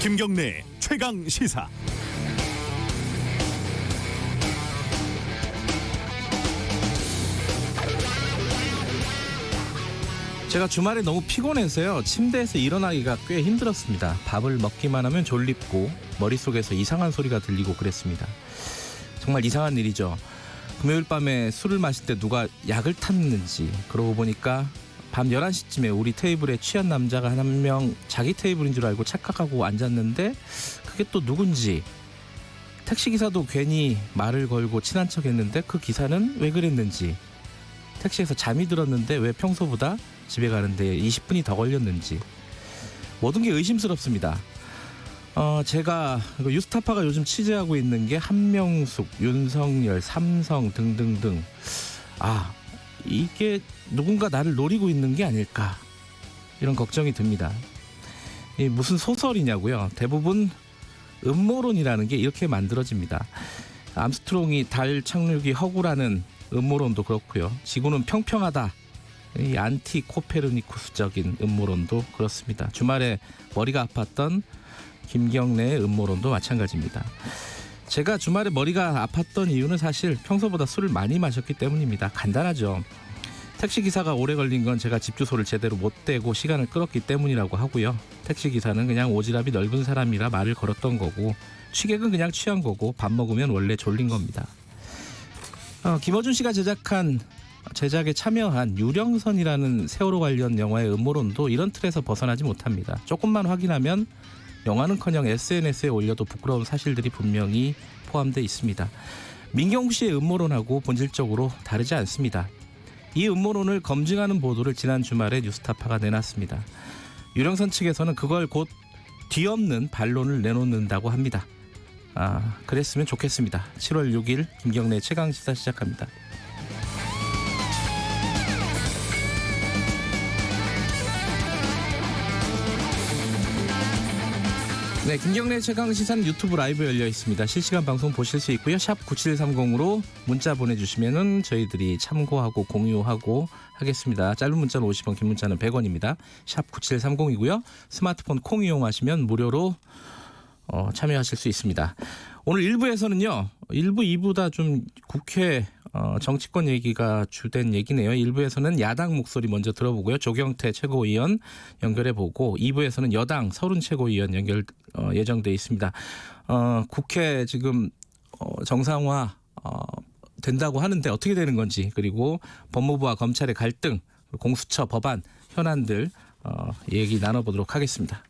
김경래 최강 시사. 제가 주말에 너무 피곤해서요. 침대에서 일어나기가 꽤 힘들었습니다. 밥을 먹기만 하면 졸립고 머릿속에서 이상한 소리가 들리고 그랬습니다. 정말 이상한 일이죠. 금요일 밤에 술을 마실 때 누가 약을 탔는지, 그러고 보니까 밤 11시쯤에 우리 테이블에 취한 남자가 한 명 자기 테이블인 줄 알고 착각하고 앉았는데 그게 또 누군지, 택시기사도 괜히 말을 걸고 친한 척 했는데 그 기사는 왜 그랬는지, 택시에서 잠이 들었는데 왜 평소보다 집에 가는데 20분이 더 걸렸는지, 모든 게 의심스럽습니다. 제가 유스타파가 요즘 취재하고 있는 게 한명숙, 윤석열, 삼성 등등등. 이게 누군가 나를 노리고 있는 게 아닐까, 이런 걱정이 듭니다. 이 무슨 소설이냐고요? 대부분 음모론이라는 게 이렇게 만들어집니다. 암스트롱이 달 착륙이 허구라는 음모론도 그렇고요. 지구는 평평하다, 이 안티 코페르니쿠스적인 음모론도 그렇습니다. 주말에 머리가 아팠던 김경래의 음모론도 마찬가지입니다. 제가 주말에 머리가 아팠던 이유는 사실 평소보다 술을 많이 마셨기 때문입니다. 간단하죠. 택시기사가 오래 걸린 건 제가 집 주소를 제대로 못 대고 시간을 끌었기 때문이라고 하고요. 택시기사는 그냥 오지랖이 넓은 사람이라 말을 걸었던 거고, 취객은 그냥 취한 거고, 밥 먹으면 원래 졸린 겁니다. 김어준 씨가 제작에 참여한 유령선이라는 세월호 관련 영화의 음모론도 이런 틀에서 벗어나지 못합니다. 조금만 확인하면 영화는커녕 SNS에 올려도 부끄러운 사실들이 분명히 포함되어 있습니다. 민경욱 씨의 음모론하고 본질적으로 다르지 않습니다. 이 음모론을 검증하는 보도를 지난 주말에 뉴스타파가 내놨습니다. 유령선 측에서는 그걸 곧 뒤엎는 반론을 내놓는다고 합니다. 그랬으면 좋겠습니다. 7월 6일 김경래 최강시사 시작합니다. 네, 김경래 최강시사는 유튜브 라이브 열려 있습니다. 실시간 방송 보실 수 있고요. 샵 9730으로 문자 보내주시면은 저희들이 참고하고 공유하고 하겠습니다. 짧은 문자는 50원, 긴 문자는 100원입니다. 샵 9730이고요. 스마트폰 콩 이용하시면 무료로 참여하실 수 있습니다. 오늘 1부에서는요. 1부, 2부 다 좀 국회 정치권 얘기가 주된 얘기네요. 1부에서는 야당 목소리 먼저 들어보고요. 조경태 최고위원 연결해보고, 2부에서는 여당 서른 최고위원 연결 예정돼 있습니다. 국회 지금 정상화 된다고 하는데 어떻게 되는 건지, 그리고 법무부와 검찰의 갈등, 공수처 법안 현안들 얘기 나눠보도록 하겠습니다.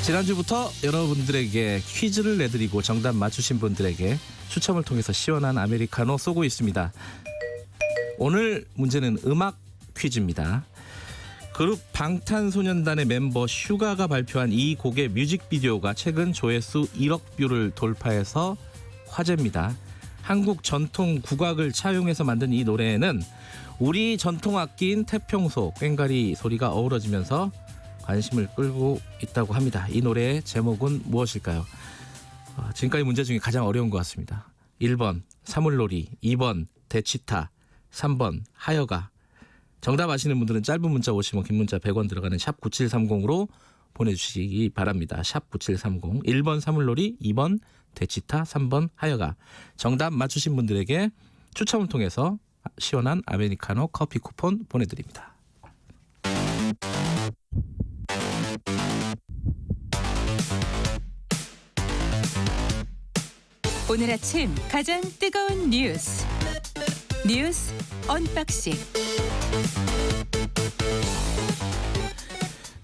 지난주부터 여러분들에게 퀴즈를 내드리고 정답 맞추신 분들에게 추첨을 통해서 시원한 아메리카노 쏘고 있습니다. 오늘 문제는 음악 퀴즈입니다. 그룹 방탄소년단의 멤버 슈가가 발표한 이 곡의 뮤직비디오가 최근 조회수 1억 뷰를 돌파해서 화제입니다. 한국 전통 국악을 차용해서 만든 이 노래에는 우리 전통 악기인 태평소, 꽹과리 소리가 어우러지면서 관심을 끌고 있다고 합니다. 이 노래의 제목은 무엇일까요? 지금까지 문제 중에 가장 어려운 것 같습니다. 1번 사물놀이, 2번 대치타, 3번 하여가. 정답 아시는 분들은 짧은 문자 50원, 긴 문자 100원 들어가는 샵 9730으로 보내주시기 바랍니다. 샵 9730. 1번 사물놀이, 2번 대치타, 3번 하여가. 정답 맞추신 분들에게 추첨을 통해서 시원한 아메리카노 커피 쿠폰 보내드립니다. 오늘 아침 가장 뜨거운 뉴스 언박싱.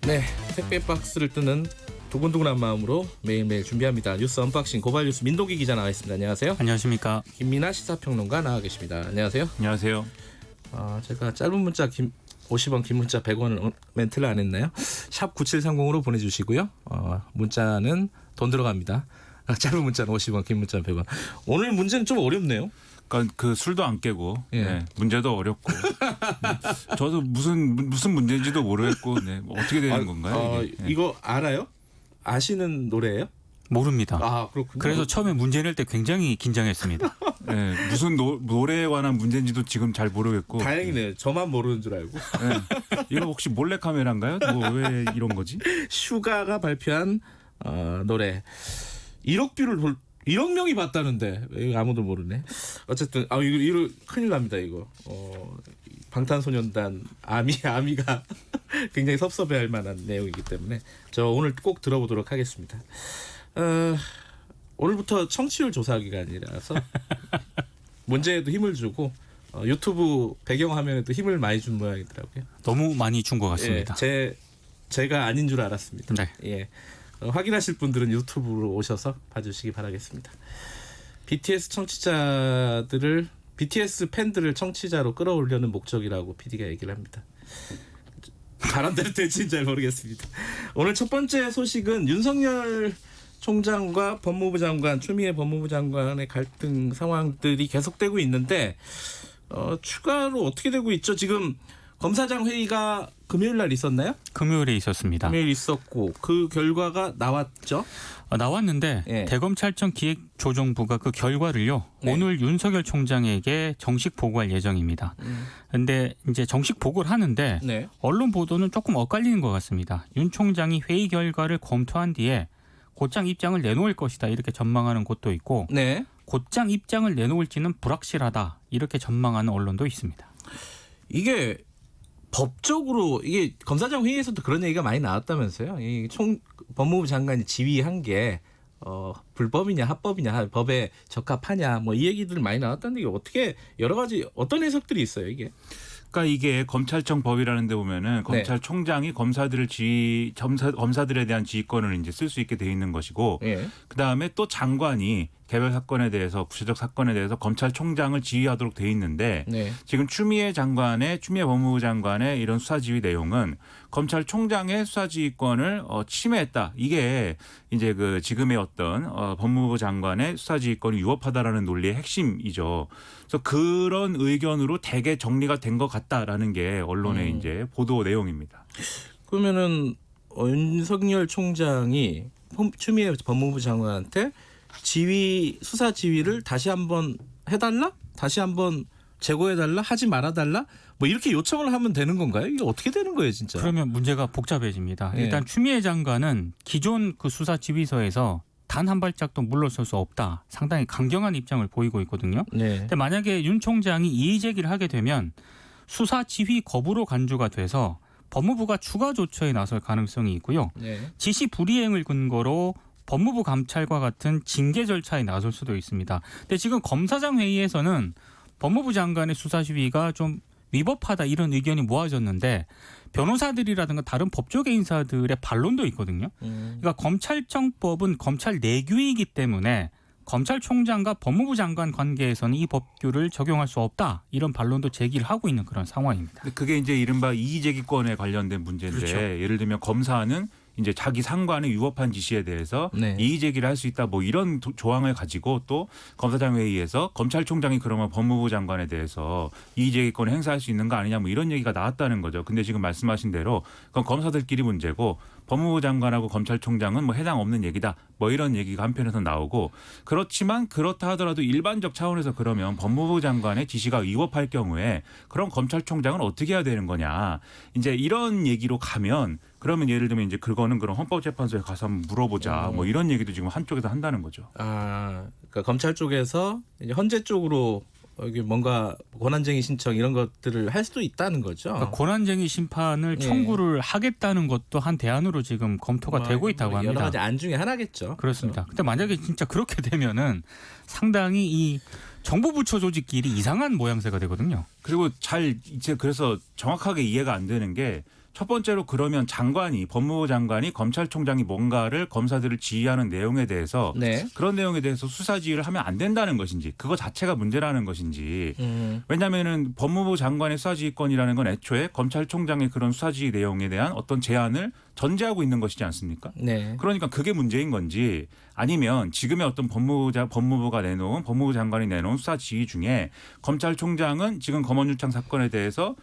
네, 택배 박스를 뜨는 두근두근한 마음으로 매일매일 준비합니다. 뉴스 언박싱 고발뉴스 민동기 기자 나와 있습니다. 안녕하세요. 안녕하십니까. 김민아 시사평론가 나와 계십니다. 안녕하세요. 안녕하세요. 제가 짧은 문자 50원, 긴 문자 100원을 멘트를 안 했나요? 샵 9730으로 보내주시고요. 문자는 돈 들어갑니다. 짧은 문자는 50원, 긴 문자는 100원. 오늘 문제는 좀 어렵네요. 그러니까 그 술도 안 깨고 예. 네, 문제도 어렵고 저도 무슨 문제인지도 모르겠고 뭐 어떻게 되는 건가요? 이게? 네. 이거 알아요? 아시는 노래예요? 모릅니다. 아 그렇군요. 그래서 처음에 문제 낼 때 굉장히 긴장했습니다. 네, 무슨 노래에 관한 문제인지도 지금 잘 모르겠고. 다행이네요. 저만 모르는 줄 알고. 네. 이거 혹시 몰래카메라인가요? 뭐 왜 이런 거지? 슈가가 발표한 노래 1억 뷰를 1억 명이 봤다는데 이거 아무도 모르네. 어쨌든 이거 큰일 납니다 이거. 방탄소년단 아미가 굉장히 섭섭해할 만한 내용이기 때문에 저 오늘 꼭 들어보도록 하겠습니다. 오늘부터 청취율 조사 기간이라서 문제에도 힘을 주고 유튜브 배경화면에도 힘을 많이 준 모양이더라고요. 너무 많이 준 것 같습니다. 예, 제가 아닌 줄 알았습니다. 네. 예, 확인하실 분들은 유튜브로 오셔서 봐주시기 바라겠습니다. BTS 팬들을 청취자로 끌어올려는 목적이라고 PD가 얘기를 합니다. 바람 대로 될지는 잘 모르겠습니다. 오늘 첫 번째 소식은 윤석열 총장과 법무부 장관, 추미애 법무부 장관의 갈등 상황들이 계속되고 있는데 추가로 어떻게 되고 있죠? 지금 검사장 회의가 금요일 날 있었나요? 금요일에 있었습니다. 금요일 있었고 그 결과가 나왔죠? 나왔는데 예. 대검찰청 기획조정부가 그 결과를요. 네. 오늘 윤석열 총장에게 정식 보고할 예정입니다. 그런데 이제 정식 보고를 하는데 네. 언론 보도는 조금 엇갈리는 것 같습니다. 윤 총장이 회의 결과를 검토한 뒤에 곧장 입장을 내놓을 것이다 이렇게 전망하는 곳도 있고 네. 곧장 입장을 내놓을지는 불확실하다 이렇게 전망하는 언론도 있습니다. 이게 법적으로 이게 검사장 회의에서도 그런 얘기가 많이 나왔다면서요. 이 법무부 장관이 지휘한 게 불법이냐 합법이냐 법에 적합하냐 뭐 이 얘기들 많이 나왔다는데 이게 어떻게 여러 가지 어떤 해석들이 있어요 이게. 그러니까 이게 검찰청 법이라는 데 보면은 검찰총장이 검사들에 대한 지휘권을 이제 쓸 수 있게 돼 있는 것이고 예. 그다음에 또 장관이 개별 사건에 대해서 구체적 사건에 대해서 검찰총장을 지휘하도록 돼 있는데 네. 지금 추미애 법무부 장관의 이런 수사 지휘 내용은 검찰총장의 수사 지휘권을 침해했다. 이게 이제 그 지금의 어떤 법무부 장관의 수사 지휘권이 유법하다라는 논리의 핵심이죠. 그래서 그런 의견으로 대개 정리가 된 것 같다라는 게 언론의 이제 보도 내용입니다. 그러면은 윤석열 총장이 추미애 법무부 장관한테 수사 지휘를 다시 한번 해달라? 다시 한번 제고해달라? 하지 말아달라? 뭐 이렇게 요청을 하면 되는 건가요? 이게 어떻게 되는 거예요, 진짜? 그러면 문제가 복잡해집니다. 네. 일단 추미애 장관은 기존 그 수사 지휘서에서 단 한 발짝도 물러설 수 없다. 상당히 강경한 입장을 보이고 있거든요. 네. 근데 만약에 윤 총장이 이의 제기를 하게 되면 수사 지휘 거부로 간주가 돼서 법무부가 추가 조처에 나설 가능성이 있고요. 네. 지시 불이행을 근거로 법무부 감찰과 같은 징계 절차에 나설 수도 있습니다. 근데 지금 검사장 회의에서는 법무부 장관의 수사 지휘가 좀 위법하다 이런 의견이 모아졌는데 변호사들이라든가 다른 법조계 인사들의 반론도 있거든요. 그러니까 검찰청법은 검찰 내규이기 때문에 검찰총장과 법무부 장관 관계에서는 이 법규를 적용할 수 없다. 이런 반론도 제기를 하고 있는 그런 상황입니다. 그게 이제 이른바 이의제기권에 관련된 문제인데 그렇죠. 예를 들면 검사는 이제 자기 상관의 유법한 지시에 대해서 네. 이의 제기를 할 수 있다 뭐 이런 조항을 가지고 또 검사장 회의에서 검찰총장이 그러면 법무부 장관에 대해서 이의 제기권을 행사할 수 있는 거 아니냐 뭐 이런 얘기가 나왔다는 거죠. 근데 지금 말씀하신 대로 그건 검사들끼리 문제고 법무부 장관하고 검찰총장은 뭐 해당 없는 얘기다. 뭐 이런 얘기가 한편에서 나오고 그렇지만 그렇다 하더라도 일반적 차원에서 그러면 법무부 장관의 지시가 위법할 경우에 그럼 검찰총장은 어떻게 해야 되는 거냐. 이제 이런 얘기로 가면 그러면 예를 들면 이제 그거는 그럼 헌법재판소에 가서 한번 물어보자. 뭐 이런 얘기도 지금 한쪽에서 한다는 거죠. 그러니까 검찰 쪽에서 이제 헌재 쪽으로 여기 뭔가 권한쟁의 신청 이런 것들을 할 수도 있다는 거죠. 그러니까 권한쟁의 심판을 예. 청구를 하겠다는 것도 한 대안으로 지금 검토가 되고 있다고 합니다. 여러 가지 안 중에 하나겠죠. 그렇습니다. 근데 만약에 진짜 그렇게 되면은 상당히 이 정부 부처 조직끼리 이상한 모양새가 되거든요. 그리고 이제 그래서 정확하게 이해가 안 되는 게 첫 번째로 그러면 법무부 장관이 검찰총장이 뭔가를 검사들을 지휘하는 내용에 대해서 네. 그런 내용에 대해서 수사 지휘를 하면 안 된다는 것인지 그거 자체가 문제라는 것인지 왜냐하면은 법무부 장관의 수사 지휘권이라는 건 애초에 검찰총장의 그런 수사 지휘 내용에 대한 어떤 제한을 전제하고 있는 것이지 않습니까? 네. 그러니까 그게 문제인 건지 아니면 지금의 어떤 법무부 장관이 내놓은 수사 지휘 중에 검찰총장은 지금 검언유착 사건에 대해서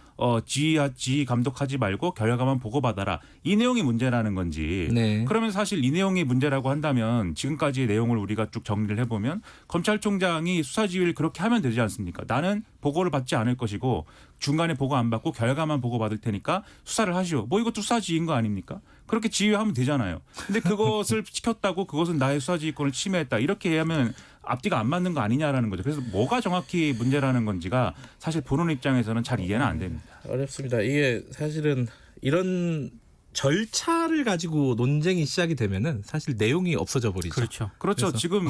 지휘 감독하지 말고 결과만 보고받아라. 이 내용이 문제라는 건지. 네. 그러면 사실 이 내용이 문제라고 한다면 지금까지의 내용을 우리가 쭉 정리를 해보면 검찰총장이 수사 지휘를 그렇게 하면 되지 않습니까? 나는 보고를 받지 않을 것이고 중간에 보고 안 받고 결과만 보고받을 테니까 수사를 하시오. 뭐 이것도 수사 지휘인 거 아닙니까? 그렇게 지휘하면 되잖아요. 근데 그것을 지켰다고 그것은 나의 수사 지휘권을 침해했다. 이렇게 하면 앞뒤가 안 맞는 거 아니냐라는 거죠. 그래서 뭐가 정확히 문제라는 건지가 사실 보는 입장에서는 잘 이해는 안 됩니다. 어렵습니다. 이게 사실은 이런 절차를 가지고 논쟁이 시작이 되면은 사실 내용이 없어져 버리죠. 그렇죠. 그렇죠. 그래서. 지금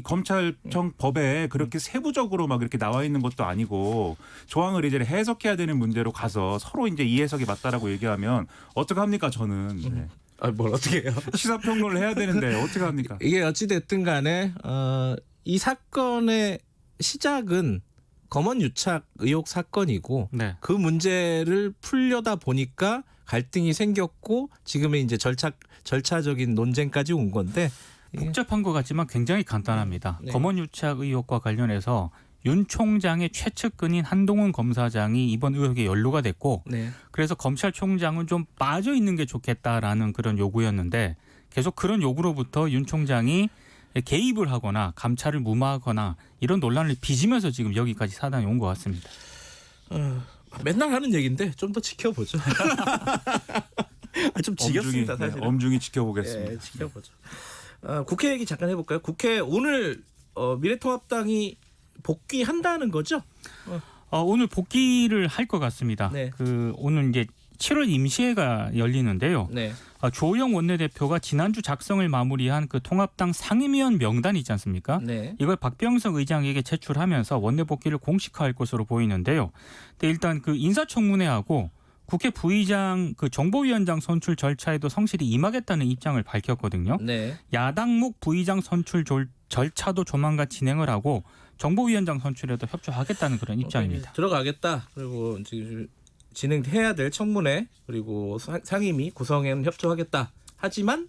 검찰청 법에 그렇게 세부적으로 막 이렇게 나와 있는 것도 아니고 조항을 이제 해석해야 되는 문제로 가서 서로 이제 이 해석이 맞다라고 얘기하면 어떻게 합니까? 저는 네. 뭘 어떻게 해요? 시사평론을 해야 되는데 어떻게 합니까? 이게 어찌 됐든 간에 이 사건의 시작은 검언 유착 의혹 사건이고 네. 그 문제를 풀려다 보니까 갈등이 생겼고 지금의 이제 절차적인 논쟁까지 온 건데 복잡한 것 같지만 굉장히 간단합니다. 네. 검언유착 의혹과 관련해서 윤 총장의 최측근인 한동훈 검사장이 이번 의혹에 연루가 됐고 네. 그래서 검찰총장은 좀 빠져 있는 게 좋겠다라는 그런 요구였는데 계속 그런 요구로부터 윤 총장이 개입을 하거나 감찰을 무마하거나 이런 논란을 빚으면서 지금 여기까지 사단이 온 것 같습니다. 맨날 하는 얘기인데 좀 더 지켜보죠. 좀 지겹습니다 사실. 엄중히 지켜보겠습니다. 네, 지켜보죠. 국회 얘기 잠깐 해볼까요? 국회 오늘 미래통합당이 복귀한다는 거죠? 오늘 복귀를 할 것 같습니다. 네. 오늘 이제 7월 임시회가 열리는데요. 네. 조영 원내대표가 지난주 작성을 마무리한 그 통합당 상임위원 명단 있지 않습니까? 네. 이걸 박병석 의장에게 제출하면서 원내 복귀를 공식화할 것으로 보이는데요. 근데 일단 그 인사청문회하고 국회 부의장 그 정보위원장 선출 절차에도 성실히 임하겠다는 입장을 밝혔거든요. 네. 야당목 부의장 선출 절차도 조만간 진행을 하고 정보위원장 선출에도 협조하겠다는 그런 입장입니다. 들어가겠다. 그리고 지금 진행해야 될 청문회 그리고 상임위 구성에는 협조하겠다. 하지만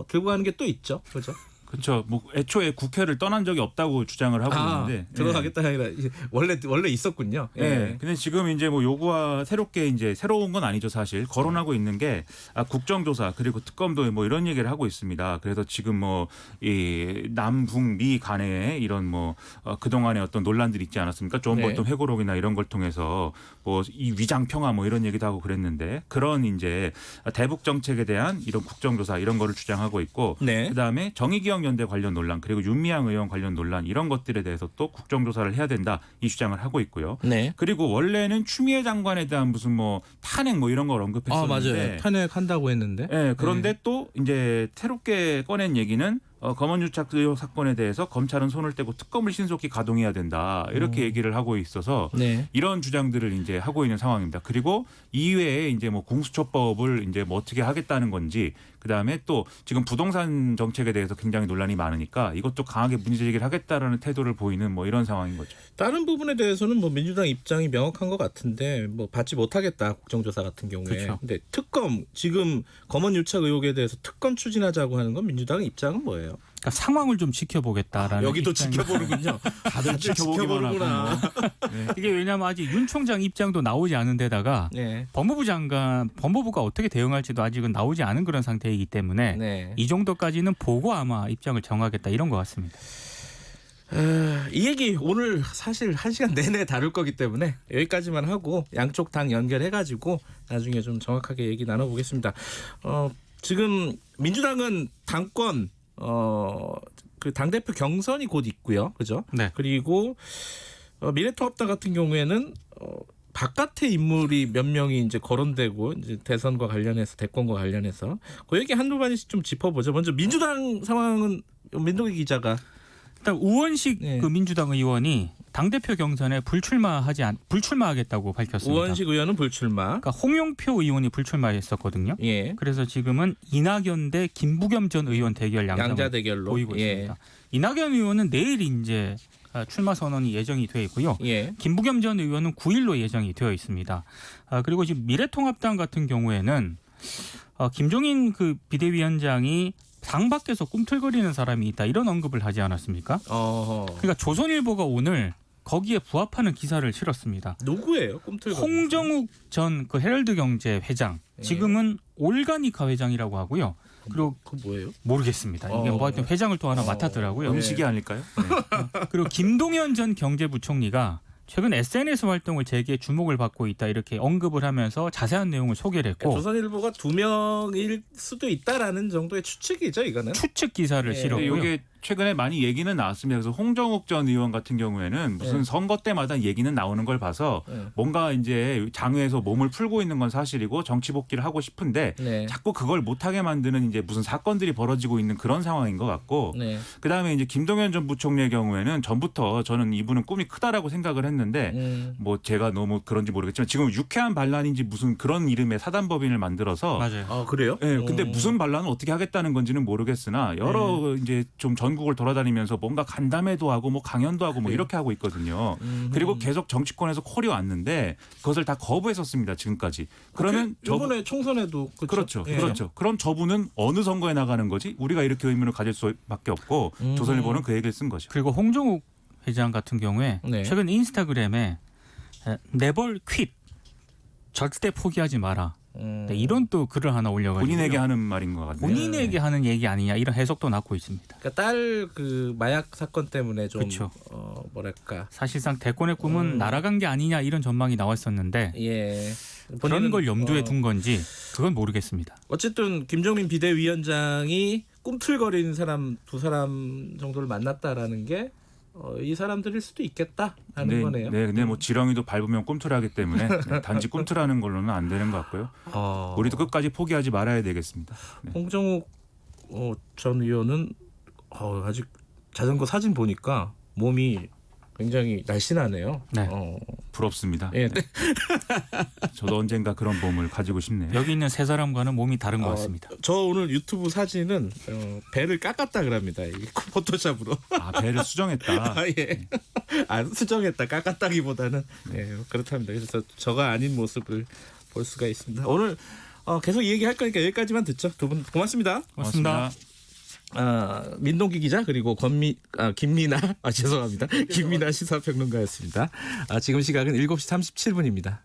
들고 가는 게 또 있죠. 그렇죠? 그렇죠. 뭐 애초에 국회를 떠난 적이 없다고 주장을 하고 있는데 들어가겠다가 아니라 원래 있었군요. 네. 네. 근데 지금 이제 뭐 요구와 새롭게 이제 새로운 건 아니죠 사실. 거론하고 있는 게 국정조사 그리고 특검도 뭐 이런 얘기를 하고 있습니다. 그래서 지금 뭐 이 남북미 간에 이런 뭐 그동안의 어떤 논란들이 있지 않았습니까? 존 볼턴 회고록이나 이런 걸 통해서 뭐 이 위장 평화 뭐 이런 얘기도 하고 그랬는데 그런 이제 대북 정책에 대한 이런 국정조사 이런 거를 주장하고 있고 네. 그다음에 정의기억 연대 관련 논란 그리고 윤미향 의원 관련 논란 이런 것들에 대해서 또 국정조사를 해야 된다 이 주장을 하고 있고요. 네. 그리고 원래는 추미애 장관에 대한 무슨 뭐 탄핵 뭐 이런 걸 언급했었는데 맞아요. 탄핵한다고 했는데. 네, 그런데 또 이제 새롭게 꺼낸 얘기는 검언유착 의혹 사건에 대해서 검찰은 손을 떼고 특검을 신속히 가동해야 된다 이렇게 얘기를 하고 있어서 네. 이런 주장들을 이제 하고 있는 상황입니다. 그리고 이외에 이제 뭐 공수처법을 이제 뭐 어떻게 하겠다는 건지 그다음에 또 지금 부동산 정책에 대해서 굉장히 논란이 많으니까 이것도 강하게 문제 제기를 하겠다라는 태도를 보이는 뭐 이런 상황인 거죠. 다른 부분에 대해서는 뭐 민주당 입장이 명확한 것 같은데 뭐 받지 못하겠다 국정조사 같은 경우에. 그렇죠. 근데 특검 지금 검언유착 의혹에 대해서 특검 추진하자고 하는 건 민주당 입장은 뭐예요? 그러니까 상황을 좀 지켜보겠다라는 여기도 입장입니다. 지켜보는군요. 다들 지켜보는구나. 네. 이게 왜냐하면 아직 윤 총장 입장도 나오지 않은 데다가 네. 법무부가 어떻게 대응할지도 아직은 나오지 않은 그런 상태이기 때문에 네. 이 정도까지는 보고 아마 입장을 정하겠다 이런 것 같습니다. 이 얘기 오늘 사실 1시간 내내 다룰 거기 때문에 여기까지만 하고 양쪽 당 연결해가지고 나중에 좀 정확하게 얘기 나눠보겠습니다. 지금 민주당은 당권 그 당대표 경선이 곧 있고요. 그죠? 네. 그리고 미래통합당 같은 경우에는 바깥의 인물이 몇 명이 이제 거론되고 이제 대선과 관련해서 대권과 관련해서 그 얘기 한두 마디씩 좀 짚어보죠. 먼저 민주당 상황은 민동기 기자가 일단 우원식 네. 그 민주당 의원이 당대표 경선에 불출마하겠다고 밝혔습니다. 우원식 의원은 불출마. 그러니까 홍영표 의원이 불출마했었거든요. 예. 그래서 지금은 이낙연 대 김부겸 전 의원 대결 양자 대결로 보이고 있습니다. 이낙연 의원은 내일 이제 출마 선언이 예정이 되어 있고요. 예. 김부겸 전 의원은 9일로 예정이 되어 있습니다. 그리고 지금 미래통합당 같은 경우에는 김종인 그 비대위원장이 당 밖에서 꿈틀거리는 사람이 있다 이런 언급을 하지 않았습니까? 그러니까 조선일보가 오늘 거기에 부합하는 기사를 실었습니다. 누구예요? 꿈틀거리는 홍정욱 전 그 헤럴드 경제 회장, 지금은 올가니카 회장이라고 하고요. 그리고 그 뭐예요? 모르겠습니다. 이게 뭐 하여튼 회장을 또 하나 맡았더라고요. 음식이 아닐까요? 네. 그리고 김동연 전 경제부총리가 최근 SNS 활동을 재개해 주목을 받고 있다 이렇게 언급을 하면서 자세한 내용을 소개를 했고 조선일보가 2명일 수도 있다라는 정도의 추측이죠, 이거는. 추측 기사를 네. 근데 실었고요. 이게 최근에 많이 얘기는 나왔습니다. 그래서 홍정욱 전 의원 같은 경우에는 무슨 네. 선거 때마다 얘기는 나오는 걸 봐서 뭔가 이제 장외에서 몸을 풀고 있는 건 사실이고 정치 복귀를 하고 싶은데 네. 자꾸 그걸 못하게 만드는 이제 무슨 사건들이 벌어지고 있는 그런 상황인 것 같고 네. 그다음에 이제 김동연 전 부총리의 경우에는 전부터 저는 이분은 꿈이 크다라고 생각을 했는데 뭐 제가 너무 그런지 모르겠지만 지금 유쾌한 반란인지 무슨 그런 이름의 사단법인을 만들어서 맞아요. 아, 그래요? 예, 근데 무슨 반란을 어떻게 하겠다는 건지는 모르겠으나 여러 이제 좀 전국을 돌아다니면서 뭔가 간담회도 하고 뭐 강연도 하고 뭐 이렇게 하고 있거든요. 그리고 계속 정치권에서 콜이 왔는데 그것을 다 거부했었습니다. 지금까지. 그러면 이번에 총선에도 그렇죠. 예. 그렇죠. 그럼 저분은 어느 선거에 나가는 거지? 우리가 이렇게 의문을 가질 수밖에 없고 조선일보는 그 얘기를 쓴 거죠. 그리고 홍정욱 회장 같은 경우에 네. 최근 인스타그램에 never quit 절대 포기하지 마라. 네, 이런 또 글을 하나 올려가지고 본인에게 하는 말인 것 같네요. 본인에게 하는 얘기 아니냐 이런 해석도 낳고 있습니다. 그러니까 딸 그 마약 사건 때문에 좀 그렇죠. 뭐랄까 사실상 대권의 꿈은 날아간 게 아니냐 이런 전망이 나왔었는데 예 그런 걸 염두에 둔 건지 그건 모르겠습니다. 어쨌든 김종민 비대위원장이 꿈틀거리는 사람 2사람 정도를 만났다라는 게 이 사람들일 수도 있겠다라는 거네요. 네, 근데 뭐 지렁이도 밟으면 꿈틀하기 때문에 네, 단지 꿈틀하는 걸로는 안 되는 것 같고요. 우리도 끝까지 포기하지 말아야 되겠습니다. 네. 홍정욱 전 의원은 아직 자전거 사진 보니까 몸이 굉장히 날씬하네요. 네. 부럽습니다. 예. 네. 저도 언젠가 그런 몸을 가지고 싶네요. 여기 있는 세 사람과는 몸이 다른 것 같습니다. 저 오늘 유튜브 사진은 배를 깎았다 그럽니다. 이 포토샵으로. 아, 배를 수정했다. 아, 예. 수정했다 깎았다기보다는 예, 그렇답니다. 그래서 저가 아닌 모습을 볼 수가 있습니다. 오늘 계속 얘기할 거니까 여기까지만 듣죠. 두 분 고맙습니다. 고맙습니다. 민동기 기자 그리고 김민아 죄송합니다. 김민아 시사평론가였습니다. 지금 시각은 7시 37분입니다.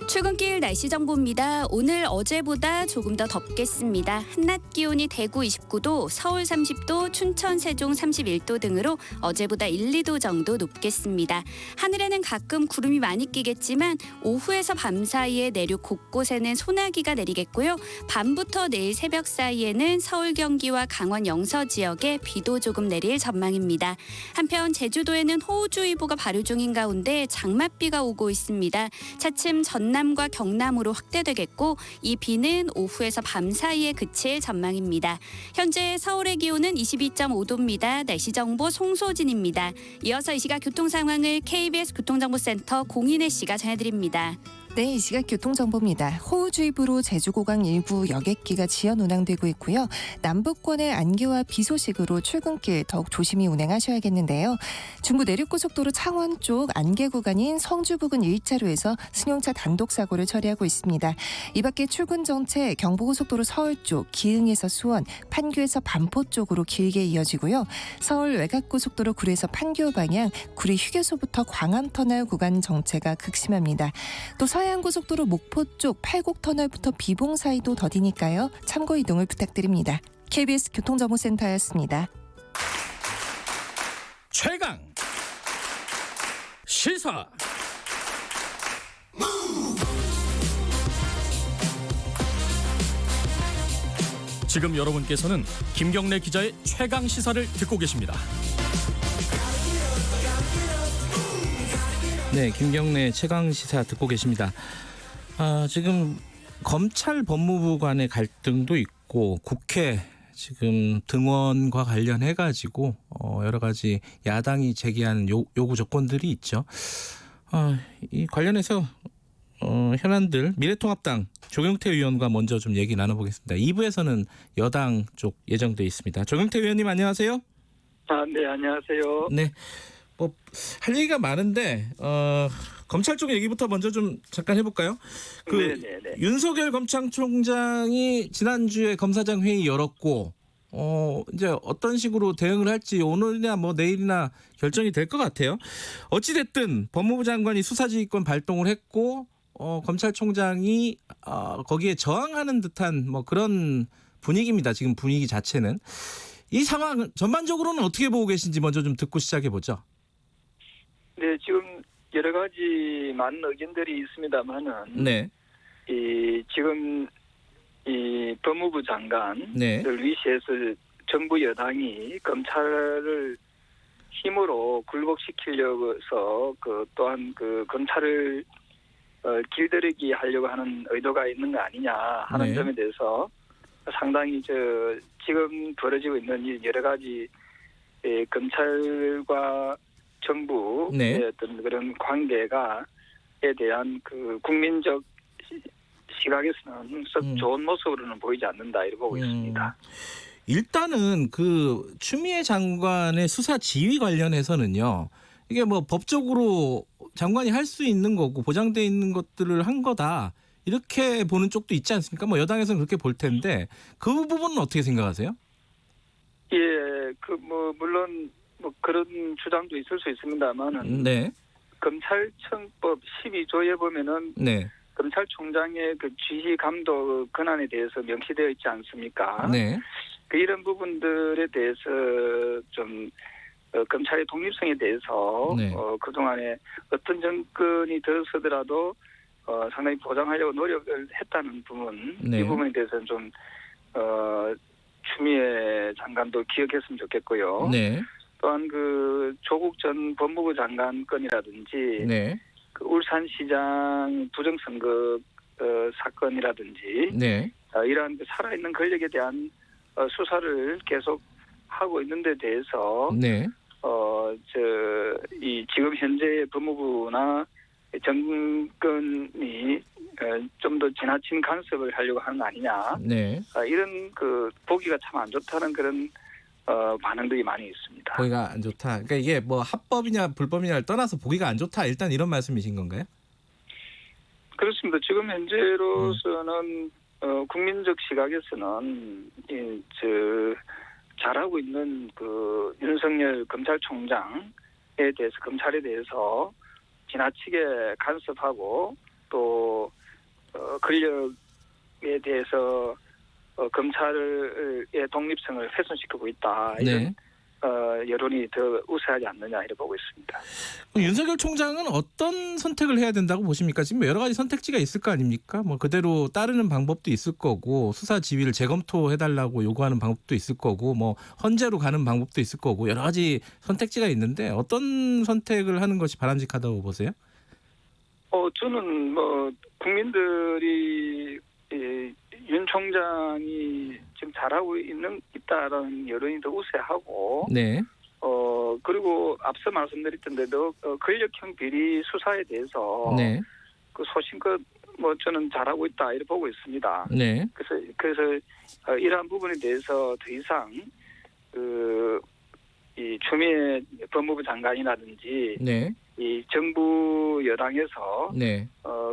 출근길 날씨 정보입니다. 오늘 어제보다 조금 더 덥겠습니다. 한낮 기온이 대구 29도, 서울 30도, 춘천, 세종 31도 등으로 어제보다 1, 2도 정도 높겠습니다. 하늘에는 가끔 구름이 많이 끼겠지만 오후에서 밤 사이에 내륙 곳곳에는 소나기가 내리겠고요. 밤부터 내일 새벽 사이에는 서울, 경기와 강원 영서 지역에 비도 조금 내릴 전망입니다. 한편 제주도에는 호우주의보가 발효 중인 가운데 장맛비가 오고 있습니다. 차츰 전남과 경남으로 확대되겠고 이 비는 오후에서 밤 사이에 그칠 전망입니다. 현재 서울의 기온은 22.5도입니다. 날씨 정보 송소진입니다. 이어서 이 시각 교통 상황을 KBS 교통정보센터 공인혜 씨가 전해드립니다. 네, 이 시각 교통정보입니다. 호우주의보로 제주고강 일부 여객기가 지연 운항되고 있고요. 남북권의 안개와 비 소식으로 출근길 더욱 조심히 운행하셔야겠는데요. 중부 내륙고속도로 창원 쪽 안개 구간인 성주 부근 1차로에서 승용차 단독 사고를 처리하고 있습니다. 이 밖에 출근 정체 경부고속도로 서울 쪽 기흥에서 수원, 판교에서 반포 쪽으로 길게 이어지고요. 서울 외곽고속도로 구리에서 판교 방향, 구리 휴게소부터 광암터널 구간 정체가 극심합니다. 또 서해안고속도로 목포 쪽 팔곡터널부터 비봉 사이도 더디니까요. 참고 이동을 부탁드립니다. KBS 교통정보센터였습니다. 최강 시사. 지금 여러분께서는 김경래 기자의 최강 시사를 듣고 계십니다. 네, 김경래 최강 시사 듣고 계십니다. 지금 검찰 법무부 간의 갈등도 있고 국회 지금 등원과 관련해 가지고 여러 가지 야당이 제기하는 요구 조건들이 있죠. 이 관련해서 현안들 미래통합당 조경태 의원과 먼저 좀 얘기 나눠보겠습니다. 2부에서는 여당 쪽 예정돼 있습니다. 조경태 의원님 안녕하세요. 네, 안녕하세요. 네. 뭐 할 얘기가 많은데 검찰 쪽 얘기부터 먼저 좀 잠깐 해볼까요? 네네네. 윤석열 검찰총장이 지난주에 검사장 회의 열었고 이제 어떤 식으로 대응을 할지 오늘이나 뭐 내일이나 결정이 될 것 같아요. 어찌 됐든 법무부 장관이 수사지휘권 발동을 했고 검찰총장이 거기에 저항하는 듯한 뭐 그런 분위기입니다. 지금 분위기 자체는. 이 상황 전반적으로는 어떻게 보고 계신지 먼저 좀 듣고 시작해 보죠. 네, 지금 여러 가지 많은 의견들이 있습니다만은 네. 지금 이 법무부 장관을 네. 위시해서 정부 여당이 검찰을 힘으로 굴복시키려고서 또한 검찰을 길들이기 하려고 하는 의도가 있는 거 아니냐 하는 네. 점에 대해서 상당히 지금 벌어지고 있는 이 여러 가지 검찰과 정부의 네. 어떤 그런 관계가에 대한 국민적 시각에서는 썩 좋은 모습으로는 보이지 않는다 이렇게 보고 있습니다. 일단은 추미애 장관의 수사 지휘 관련해서는요. 이게 뭐 법적으로 장관이 할 수 있는 거고 보장돼 있는 것들을 한 거다. 이렇게 보는 쪽도 있지 않습니까? 뭐 여당에서는 그렇게 볼 텐데 그 부분은 어떻게 생각하세요? 예, 물론 그런 주장도 있을 수 있습니다만은 네. 검찰청법 12조에 보면은 네. 검찰총장의 지휘 감독 권한에 대해서 명시되어 있지 않습니까? 네. 이런 부분들에 대해서 좀 검찰의 독립성에 대해서 네. 그동안에 어떤 정권이 들어서더라도 상당히 보장하려고 노력을 했다는 부분, 네. 이 부분에 대해서는 좀 추미애 장관도 기억했으면 좋겠고요. 네. 또한 조국 전 법무부 장관 건이라든지 네. 울산시장 부정선거 사건이라든지 네. 이러한 살아있는 권력에 대한 수사를 계속 하고 있는 데 대해서 네. 지금 현재의 법무부나 정권이 좀 더 지나친 간섭을 하려고 하는 거 아니냐. 네. 이런 보기가 참 안 좋다는 그런 반응들이 많이 있습니다. 보기가 안 좋다. 그러니까 이게 뭐 합법이냐 불법이냐를 떠나서 보기가 안 좋다. 일단 이런 말씀이신 건가요? 그렇습니다. 지금 현재로서는 국민적 시각에서는 잘하고 있는 윤석열 검찰총장에 대해서 검찰에 대해서 지나치게 간섭하고 또 권력에 대해서 검찰의 독립성을 훼손시키고 있다. 이런 네. 여론이 더 우세하지 않느냐 이렇게 보고 있습니다. 윤석열 총장은 어떤 선택을 해야 된다고 보십니까? 지금 여러 가지 선택지가 있을 거 아닙니까? 뭐 그대로 따르는 방법도 있을 거고 수사 지휘를 재검토해달라고 요구하는 방법도 있을 거고 뭐 헌재로 가는 방법도 있을 거고 여러 가지 선택지가 있는데 어떤 선택을 하는 것이 바람직하다고 보세요? 저는 국민들이 윤 총장이 지금 잘하고 있다라는 여론이 더 우세하고, 네. 그리고 앞서 말씀드렸던 대로 권력형 비리 수사에 대해서 네. 소신껏 저는 잘하고 있다 이렇게 보고 있습니다. 네. 그래서 이러한 부분에 대해서 더 이상 이 추미애 법무부 장관이라든지 네. 이 정부 여당에서 네.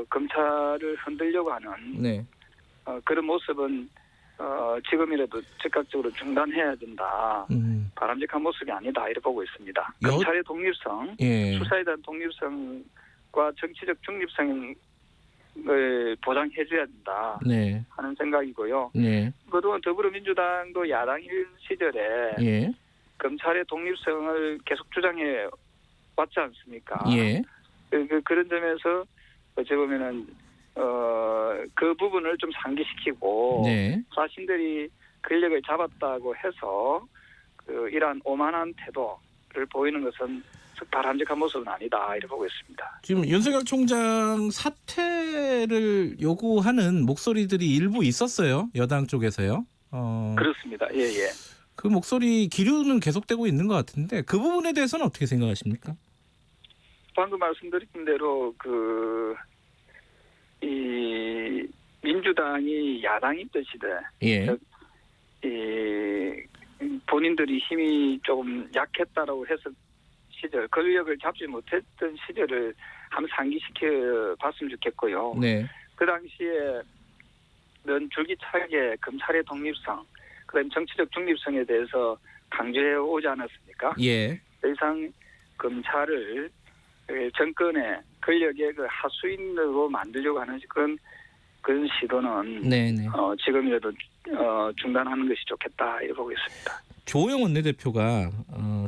검찰을 흔들려고 하는 네. 그런 모습은 지금이라도 즉각적으로 중단해야 된다. 바람직한 모습이 아니다 이렇게 보고 있습니다. 검찰의 독립성, 예. 수사에 대한 독립성과 정치적 중립성을 보장해줘야 된다 네. 하는 생각이고요. 네. 그동안 더불어민주당도 야당일 시절에 예. 검찰의 독립성을 계속 주장해 왔지 않습니까? 예. 그런 점에서 어찌 보면은 그 부분을 좀 상기시키고 네. 자신들이 권력을 잡았다고 해서 이러한 오만한 태도를 보이는 것은 바람직한 모습은 아니다 이렇게 보고 있습니다. 지금 윤석열 총장 사퇴를 요구하는 목소리들이 일부 있었어요. 여당 쪽에서요. 그렇습니다. 예. 그 목소리 기류는 계속되고 있는 것 같은데 그 부분에 대해서는 어떻게 생각하십니까? 방금 말씀드린 대로 이 민주당이 야당인 뜻이되 예. 본인들이 힘이 조금 약했다라고 해서 시절 권력을 잡지 못했던 시절을 한번 상기시켜 봤으면 좋겠고요. 네. 그 당시에 는 줄기차게 검찰의 독립성 그다음 정치적 중립성에 대해서 강조해 오지 않았습니까? 예. 더 이상 검찰을 정권의 권력의 그 하수인으로 만들려고 하는 그런 시도는 네네. 지금이라도 중단하는 것이 좋겠다 이렇게 보고 있습니다. 조호영 원내대표가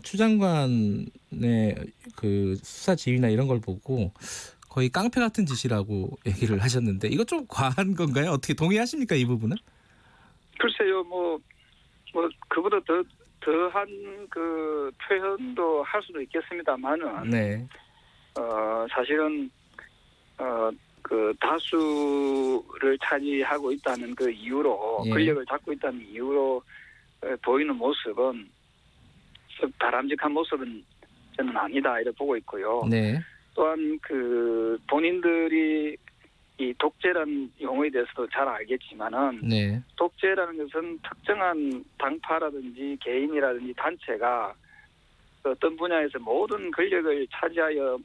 추 장관의 그 수사 지휘나 이런 걸 보고 거의 깡패 같은 짓이라고 얘기를 하셨는데 이거 좀 과한 건가요? 어떻게 동의하십니까 이 부분은? 글쎄요, 뭐 그보다 더한 그 표현도 할 수도 있겠습니다만은 네. 사실은 그 다수를 차지하고 있다는 그 이유로 예. 권력을 잡고 있다는 이유로 보이는 모습은 바람직한 모습은 저는 아니다 이렇게 보고 있고요. 네. 또한 그 본인들이 이 독재라는 용어에 대해서도 잘 알겠지만은 네. 독재라는 것은 특정한 당파라든지 개인이라든지 단체가 어떤 분야에서 모든 권력을 차지하여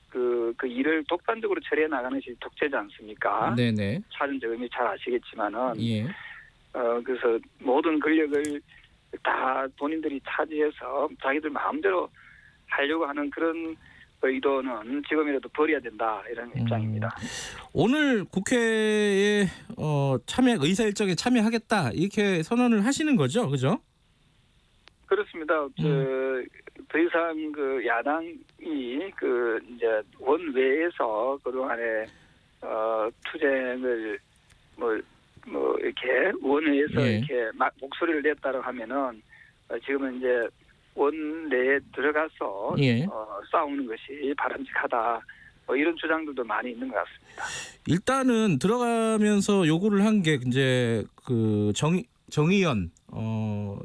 그 일을 독단적으로 처리해 나가는 것이 독재지 않습니까? 네네. 사전적 의미 잘 아시겠지만은 예. 그래서 모든 권력을 다 본인들이 차지해서 자기들 마음대로 하려고 하는 그런 의도는 지금이라도 버려야 된다 이런 입장입니다. 오늘 국회에 참여 의사 일정에 참여하겠다 이렇게 선언을 하시는 거죠, 그죠? 그렇습니다. 더 이상 그 야당이 그 이제 원외에서 그동안에 투쟁을 뭐 이렇게 원외에서 예. 이렇게 막 목소리를 냈다고 하면은 지금은 이제 원내에 들어가서 예. 싸우는 것이 바람직하다. 뭐 이런 주장들도 많이 있는 것 같습니다. 일단은 들어가면서 요구를 한 게 이제 그 정의연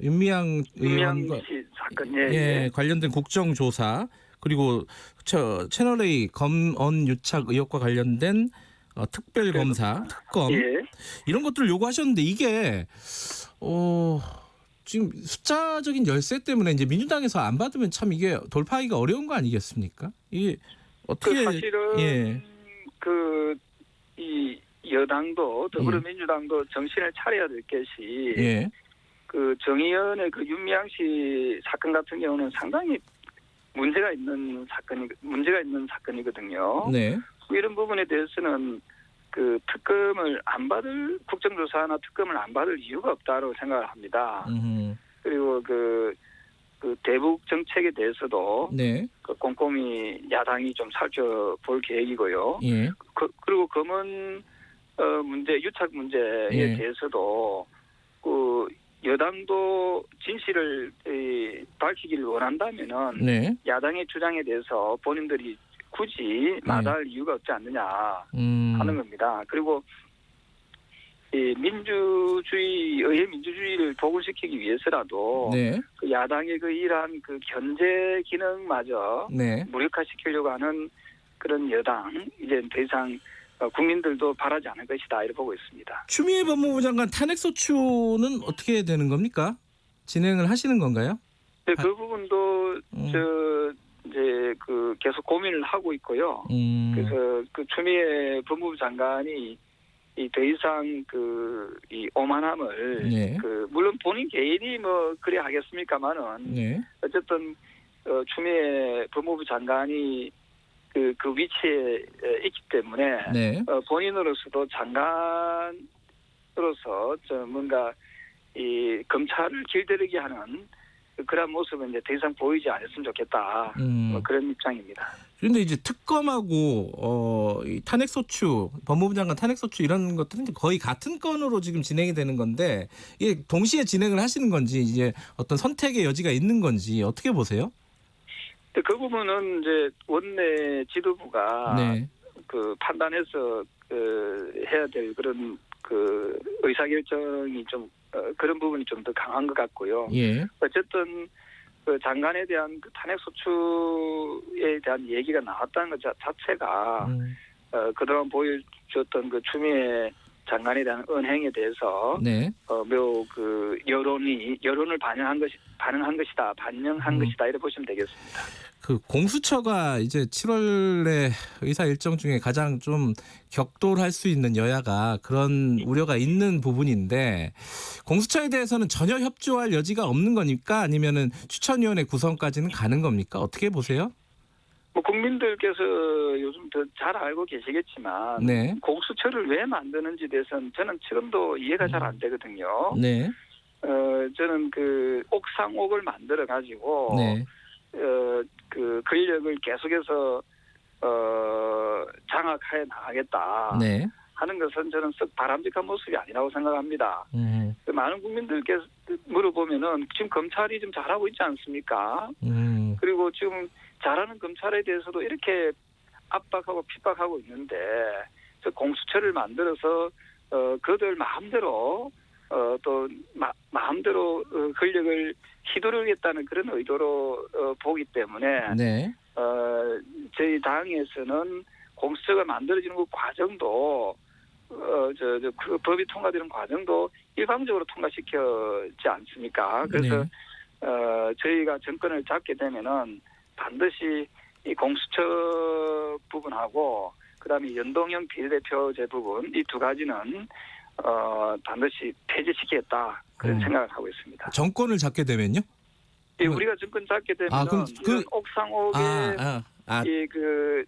윤미향 의원과 씨 사건 예, 관련된 국정조사 그리고 채널A 검언 유착 의혹과 관련된 특별검사 특검 예. 이런 것들을 요구하셨는데 이게 지금 숫자적인 열세 때문에 이제 민주당에서 안 받으면 참 이게 돌파하기가 어려운 거 아니겠습니까? 이게 어떻게 사실은 예. 이 여당도 더불어민주당도 정신을 차려야 될 것이 예. 그 정의연의 그 윤미향 씨 사건 같은 경우는 상당히 문제가 있는 사건이거든요. 네. 이런 부분에 대해서는 그 특검을 안 받을 국정조사나 특검을 안 받을 이유가 없다고 생각을 합니다. 그리고 그 대북 정책에 대해서도 네. 그 꼼꼼히 야당이 좀 살펴볼 계획이고요. 예. 그리고 검은 문제, 유착 문제에 예. 대해서도 그 여당도 진실을 밝히기를 원한다면은 네. 야당의 주장에 대해서 본인들이 굳이 마다할 이유가 없지 않느냐 하는 겁니다. 그리고 이 의회 민주주의를 복원시키기 위해서라도 네. 그 야당의 그 이러한 그 견제 기능마저 네. 무력화시키려고 하는 그런 여당 이제 더 이상 국민들도 바라지 않을 것이다 이렇게 보고 있습니다. 추미애 법무부 장관 탄핵소추는 어떻게 되는 겁니까? 진행을 하시는 건가요? 네, 그 부분도 이제 그 계속 고민을 하고 있고요. 그래서 그 추미애 법무부 장관이 이 더 이상 이 오만함을 네. 물론 본인 개인이 뭐 그래 하겠습니까만은 네. 어쨌든 추미애 법무부 장관이 그 위치에 있기 때문에 네. 본인으로서도 장관으로서 좀 뭔가 이 검찰을 길들이게 하는 그런 모습은 이제 더 이상 보이지 않았으면 좋겠다. 뭐 그런 입장입니다. 그런데 이제 특검하고 이 탄핵소추, 법무부 장관 탄핵소추 이런 것들은 거의 같은 건으로 지금 진행이 되는 건데 이게 동시에 진행을 하시는 건지 이제 어떤 선택의 여지가 있는 건지 어떻게 보세요? 그 부분은 이제 원내 지도부가 네. 그 판단해서 해야 될 그런 그 의사결정이 좀 그런 부분이 좀 더 강한 것 같고요. 예. 어쨌든 그 장관에 대한 그 탄핵소추에 대한 얘기가 나왔다는 것 자체가 그동안 보여줬던 그 추미애 장관에 대한 언행에 대해서 네. 매우 그 여론을 반영한 것이다 이렇게 보시면 되겠습니다. 그 공수처가 이제 7월에 의사 일정 중에 가장 좀 격돌할 수 있는 여야가 그런 우려가 있는 부분인데 공수처에 대해서는 전혀 협조할 여지가 없는 거니까 아니면은 추천위원회 구성까지는 가는 겁니까? 어떻게 보세요? 뭐 국민들께서 요즘 더 잘 알고 계시겠지만 네. 공수처를 왜 만드는지 대해서는 저는 지금도 이해가 잘 안 되거든요. 네. 저는 그 옥상옥을 만들어 가지고 네. 그 권력을 계속해서 장악해 나가겠다 네. 하는 것은 저는 썩 바람직한 모습이 아니라고 생각합니다. 그 많은 국민들께서 물어보면은 지금 검찰이 좀 잘하고 있지 않습니까? 그리고 지금 잘하는 검찰에 대해서도 이렇게 압박하고 핍박하고 있는데 저 공수처를 만들어서 그들 마음대로 또 마음대로 권력을 휘두르겠다는 그런 의도로 보기 때문에 네. 저희 당에서는 공수처가 만들어지는 그 과정도 그 법이 통과되는 과정도 일방적으로 통과시켜지 않습니까? 그래서 네. 저희가 정권을 잡게 되면은 반드시 이 공수처 부분하고 그다음에 연동형 비례대표제 부분 이 두 가지는 반드시 폐지시키겠다 그런 생각을 하고 있습니다. 정권을 잡게 되면요? 예, 우리가 정권 잡게 되면 그럼 이런 옥상옥의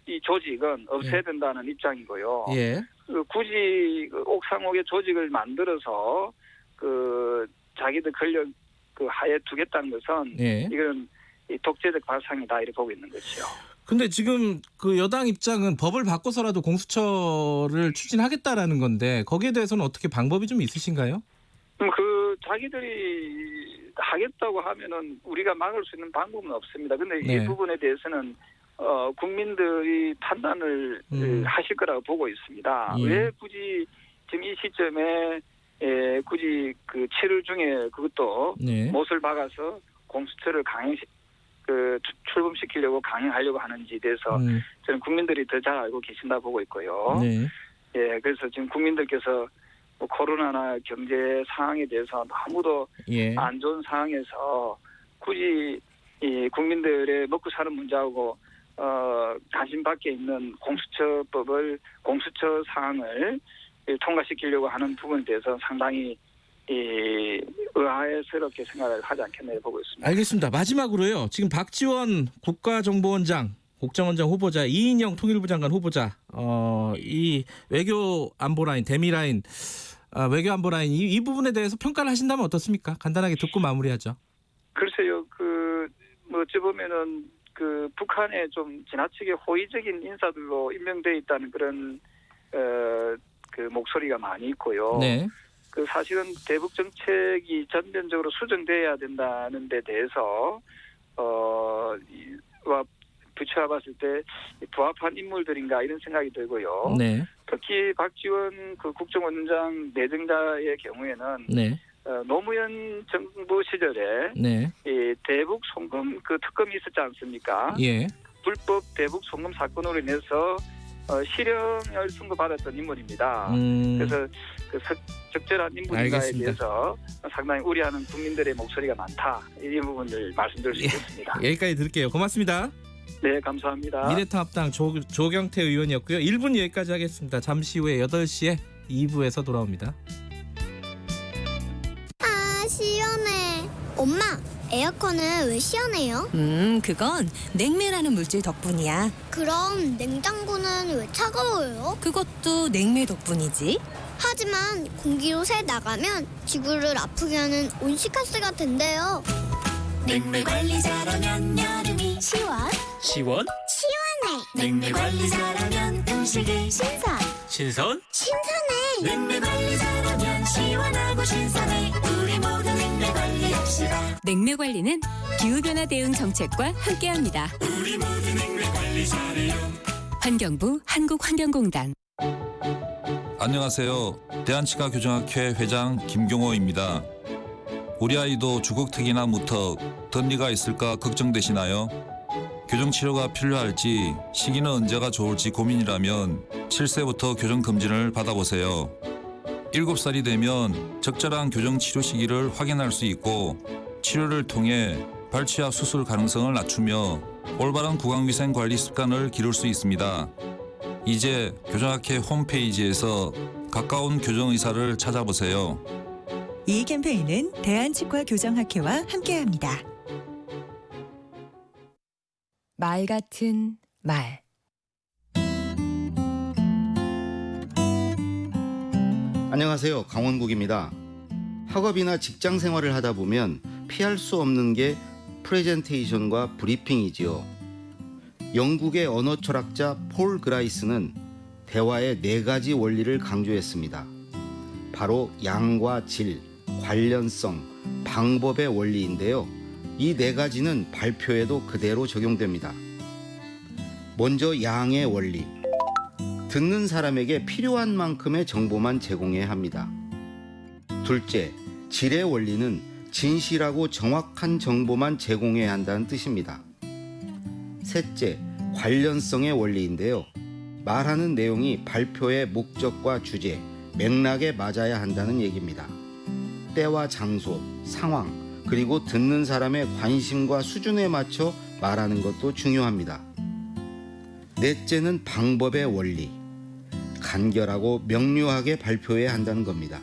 이 조직은 없애야 예. 된다는 입장이고요. 예. 굳이 그 옥상옥의 조직을 만들어서 그 자기들 권력 그 하에 두겠다는 것은 예. 이건 이 독재적 발상이다 이렇게 보고 있는 거죠. 근데 지금 그 여당 입장은 법을 바꿔서라도 공수처를 추진하겠다라는 건데 거기에 대해서는 어떻게 방법이 좀 있으신가요? 그 자기들이 하겠다고 하면은 우리가 막을 수 있는 방법은 없습니다. 근데 네. 이 부분에 대해서는 국민들이 판단을 하실 거라고 보고 있습니다. 예. 왜 굳이 지금 이 시점에 굳이 그 7월 중에 그것도 네. 못을 박아서 공수처를 출범시키려고 강행하려고 하는지에 대해서 저는 국민들이 더 잘 알고 계신다 보고 있고요. 네. 예, 그래서 지금 국민들께서 뭐 코로나나 경제 상황에 대해서 너무도 예. 안 좋은 상황에서 굳이 이 국민들의 먹고 사는 문제하고 관심 밖에 있는 공수처 사항을 통과시키려고 하는 부분에 대해서 상당히 의아스럽게 생각을 하지 않겠나 보고 있습니다. 알겠습니다. 마지막으로요. 지금 박지원 국가정보원장, 국정원장 후보자, 이인영 통일부 장관 후보자, 이 외교안보라인, 대미라인, 외교안보라인 이 부분에 대해서 평가를 하신다면 어떻습니까? 간단하게 듣고 마무리하죠. 글쎄요, 어찌 보면은 북한에 좀 지나치게 호의적인 인사들로 임명돼 있다는 그런 목소리가 많이 있고요. 네. 사실은 대북 정책이 전면적으로 수정돼야 된다는 데 대해서 비추어 봤을 때 부합한 인물들인가 이런 생각이 들고요. 네. 특히 박지원 국정원장 내정자의 경우에는 네. 노무현 정부 시절에 네. 이 대북 송금 특검이 있었지 않습니까? 예. 불법 대북 송금 사건으로 인해서 실형을 선고받았던 인물입니다. 그래서 적절한 인물인가에 알겠습니다. 대해서 상당히 우려하는 국민들의 목소리가 많다. 이 부분을 말씀드릴 수 있겠습니다. 여기까지 들을게요. 고맙습니다. 네, 감사합니다. 미래통합당 조경태 의원이었고요. 1분 여기까지 하겠습니다. 잠시 후에 8시에 2부에서 돌아옵니다. 아, 시원해. 엄마, 에어컨은 왜 시원해요? 그건 냉매라는 물질 덕분이야. 그럼 냉장고는 왜 차가워요? 그것도 냉매 덕분이지. 하지만 공기로 새 나가면 지구를 아프게 하는 온실가스가 된대요. 냉매 관리 잘하면 여름이 시원? 시원? 시원해. 냉매 관리 잘하면 음식이 신선. 신선? 신선해. 냉매 관리 잘하면 시원하고 신선해. 우리 모두 냉매 관리합시다. 냉매 관리는 기후변화 대응 정책과 함께합니다. 우리 모두 냉매 관리 잘해요. 환경부 한국환경공단. 안녕하세요. 대한치과교정학회 회장 김경호입니다. 우리 아이도 주걱턱이나 무턱, 덧니가 있을까 걱정되시나요? 교정치료가 필요할지 시기는 언제가 좋을지 고민이라면 7세부터 교정검진을 받아보세요. 7살이 되면 적절한 교정 치료 시기를 확인할 수 있고 치료를 통해 발치와 수술 가능성을 낮추며 올바른 구강위생 관리 습관을 기를 수 있습니다. 이제 교정학회 홈페이지에서 가까운 교정의사를 찾아보세요. 이 캠페인은 대한치과교정학회와 함께합니다. 말 같은 말. 안녕하세요. 강원국입니다. 학업이나 직장 생활을 하다 보면 피할 수 없는 게 프레젠테이션과 브리핑이지요. 영국의 언어 철학자 폴 그라이스는 대화의 4가지 원리를 강조했습니다. 바로 양과 질, 관련성, 방법의 원리인데요. 이 4가지는 발표에도 그대로 적용됩니다. 먼저 양의 원리. 듣는 사람에게 필요한 만큼의 정보만 제공해야 합니다. 둘째, 질의 원리는 진실하고 정확한 정보만 제공해야 한다는 뜻입니다. 셋째, 관련성의 원리인데요. 말하는 내용이 발표의 목적과 주제, 맥락에 맞아야 한다는 얘기입니다. 때와 장소, 상황, 그리고 듣는 사람의 관심과 수준에 맞춰 말하는 것도 중요합니다. 넷째는 방법의 원리. 간결하고 명료하게 발표해야 한다는 겁니다.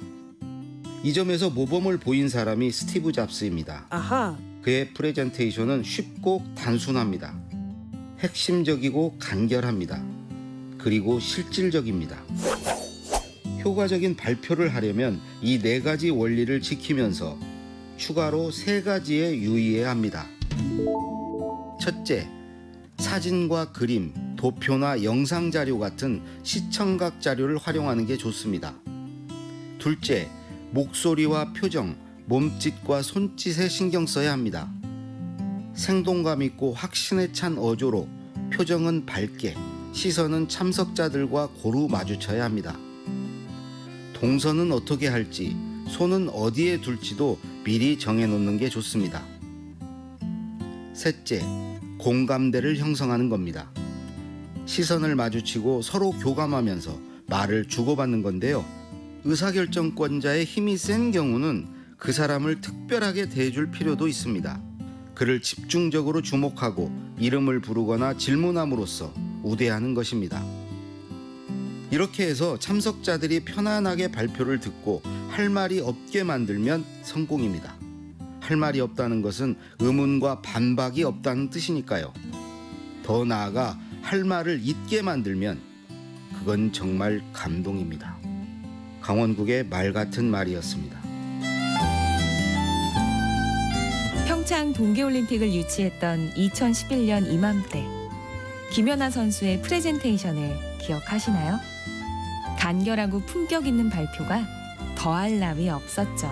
이 점에서 모범을 보인 사람이 스티브 잡스입니다. 아하. 그의 프레젠테이션은 쉽고 단순합니다. 핵심적이고 간결합니다. 그리고 실질적입니다. 효과적인 발표를 하려면 이 4가지 원리를 지키면서 추가로 3가지에 유의해야 합니다. 첫째, 사진과 그림, 도표나 영상 자료 같은 시청각 자료를 활용하는 게 좋습니다. 둘째, 목소리와 표정, 몸짓과 손짓에 신경 써야 합니다. 생동감 있고 확신에 찬 어조로 표정은 밝게, 시선은 참석자들과 고루 마주쳐야 합니다. 동선은 어떻게 할지, 손은 어디에 둘지도 미리 정해놓는 게 좋습니다. 셋째, 공감대를 형성하는 겁니다. 시선을 마주치고 서로 교감하면서 말을 주고받는 건데요. 의사결정권자의 힘이 센 경우는 그 사람을 특별하게 대해줄 필요도 있습니다. 그를 집중적으로 주목하고 이름을 부르거나 질문함으로써 우대하는 것입니다. 이렇게 해서 참석자들이 편안하게 발표를 듣고 할 말이 없게 만들면 성공입니다. 할 말이 없다는 것은 의문과 반박이 없다는 뜻이니까요. 더 나아가 할 말을 잊게 만들면 그건 정말 감동입니다. 강원국의 말 같은 말이었습니다. 평창 동계올림픽을 유치했던 2011년 이맘때 김연아 선수의 프레젠테이션을 기억하시나요? 간결하고 품격 있는 발표가 더할 나위 없었죠.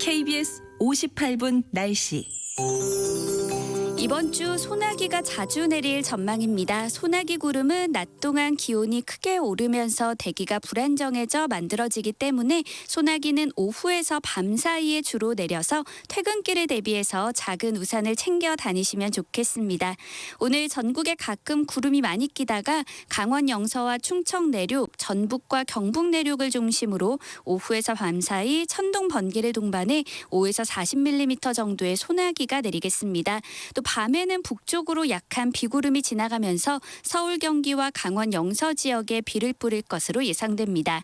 KBS 58분 날씨. 이번 주 소나기가 자주 내릴 전망입니다. 소나기 구름은 낮 동안 기온이 크게 오르면서 대기가 불안정해져 만들어지기 때문에 소나기는 오후에서 밤 사이에 주로 내려서 퇴근길에 대비해서 작은 우산을 챙겨 다니시면 좋겠습니다. 오늘 전국에 가끔 구름이 많이 끼다가 강원 영서와 충청 내륙, 전북과 경북 내륙을 중심으로 오후에서 밤 사이 천둥 번개를 동반해 5에서 40mm 정도의 소나기가 내리겠습니다. 또 밤에는 북쪽으로 약한 비구름이 지나가면서 서울, 경기와 강원 영서 지역에 비를 뿌릴 것으로 예상됩니다.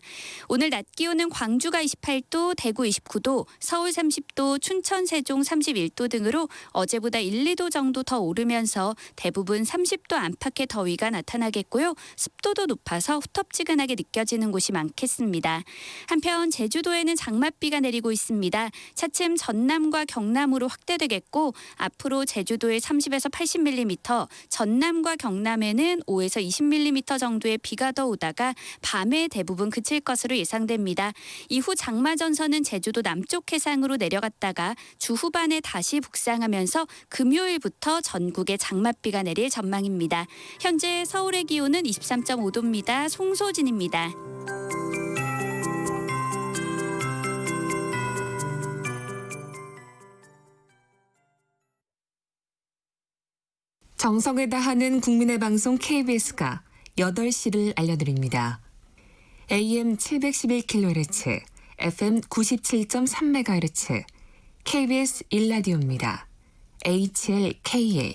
오늘 낮 기온은 광주가 28도, 대구 29도, 서울 30도, 춘천, 세종 31도 등으로 어제보다 1, 2도 정도 더 오르면서 대부분 30도 안팎의 더위가 나타나겠고요. 습도도 높아서 후텁지근하게 느껴지는 곳이 많겠습니다. 한편 제주도에는 장맛비가 내리고 있습니다. 차츰 전남과 경남으로 확대되겠고 앞으로 제주도에 30에서 80mm, 전남과 경남에는 5에서 20mm 정도의 비가 더 오다가 밤에 대부분 그칠 것으로 예상됩니다. 이후 장마전선은 제주도 남쪽 해상으로 내려갔다가 주 후반에 다시 북상하면서 금요일부터 전국에 장맛비가 내릴 전망입니다. 현재 서울의 기온은 23.5도입니다. 송소진입니다. 정성을 다하는 국민의 방송 KBS가 8시를 알려드립니다. AM 711kHz, FM 97.3MHz, KBS 1라디오입니다. HLKA.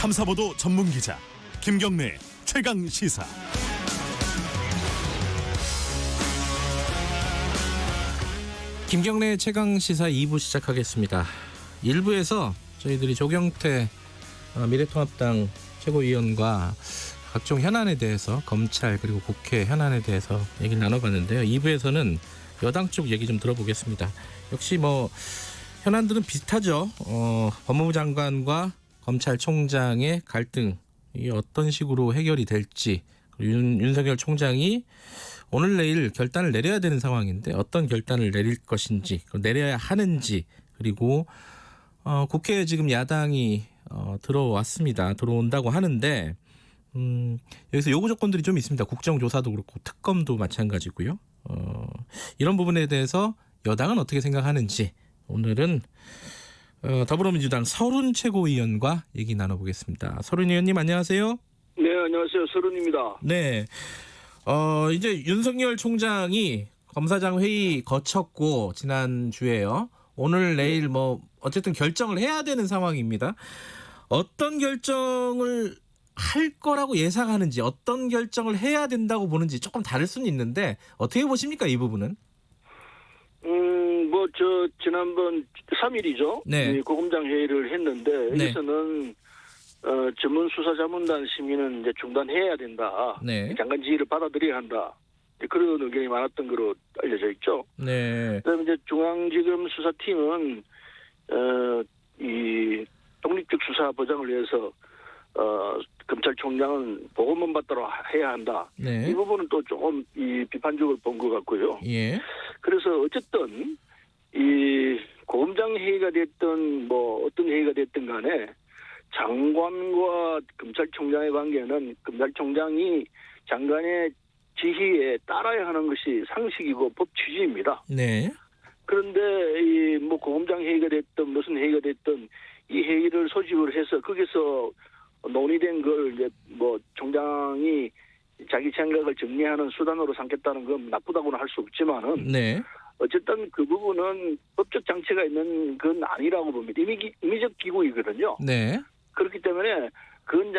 탐사보도 전문 기자 김경래 최강 시사. 김경래 최강 시사 2부 시작하겠습니다. 1부에서 저희들이 조경태 미래통합당 최고위원과 각종 현안에 대해서 검찰 그리고 국회 현안에 대해서 얘기를 나눠봤는데요. 2부에서는 여당 쪽 얘기 좀 들어보겠습니다. 역시 뭐 현안들은 비슷하죠. 법무부 장관과 검찰총장의 갈등 이게 어떤 식으로 해결이 될지 윤석열 총장이 오늘 내일 결단을 내려야 되는 상황인데 어떤 결단을 내릴 것인지 내려야 하는지 그리고 국회에 지금 야당이 들어왔습니다. 들어온다고 하는데 여기서 요구 조건들이 좀 있습니다. 국정조사도 그렇고 특검도 마찬가지고요. 이런 부분에 대해서 여당은 어떻게 생각하는지 오늘은 더불어민주당 서른 최고위원과 얘기 나눠보겠습니다. 서른 의원님 안녕하세요. 네, 안녕하세요. 서른입니다. 네, 이제 윤석열 총장이 검사장 회의 거쳤고 지난주에요. 오늘 내일 뭐 어쨌든 결정을 해야 되는 상황입니다. 어떤 결정을 할 거라고 예상하는지 어떤 결정을 해야 된다고 보는지 조금 다를 수는 있는데 어떻게 보십니까 이 부분은? 지난번 3일이죠. 네. 고검장 회의를 했는데 네. 여기서는 전문 수사자문단 심의는 이제 중단해야 된다. 네. 장관 지휘를 받아들여야 한다. 그런 의견이 많았던 거로 알려져 있죠. 네. 그다음에 이제 중앙지검 수사팀은 이 독립적 수사 보장을 위해서 검찰총장은 보고만 받도록 해야 한다. 네. 이 부분은 또 조금 이 비판적으로 본 것 같고요. 예. 그래서 어쨌든 이 고검장 회의가 됐든 뭐 어떤 회의가 됐든 간에 장관과 검찰총장의 관계는 검찰총장이 장관의 지휘에 따라야 하는 것이 상식이고 법 취지입니다. 네. 그런데 이 뭐 고검장 회의가 됐든 무슨 회의가 됐든 이 회의를 소집을 해서 거기서 논의된 걸 이제 뭐 총장이 자기 생각을 정리하는 수단으로 삼겠다는 건 나쁘다고는 할 수 없지만은 네. 어쨌든 그 부분은 법적 장치가 있는 건 아니라고 봅니다. 임의적 기구이거든요. 네. 그렇기 때문에 그건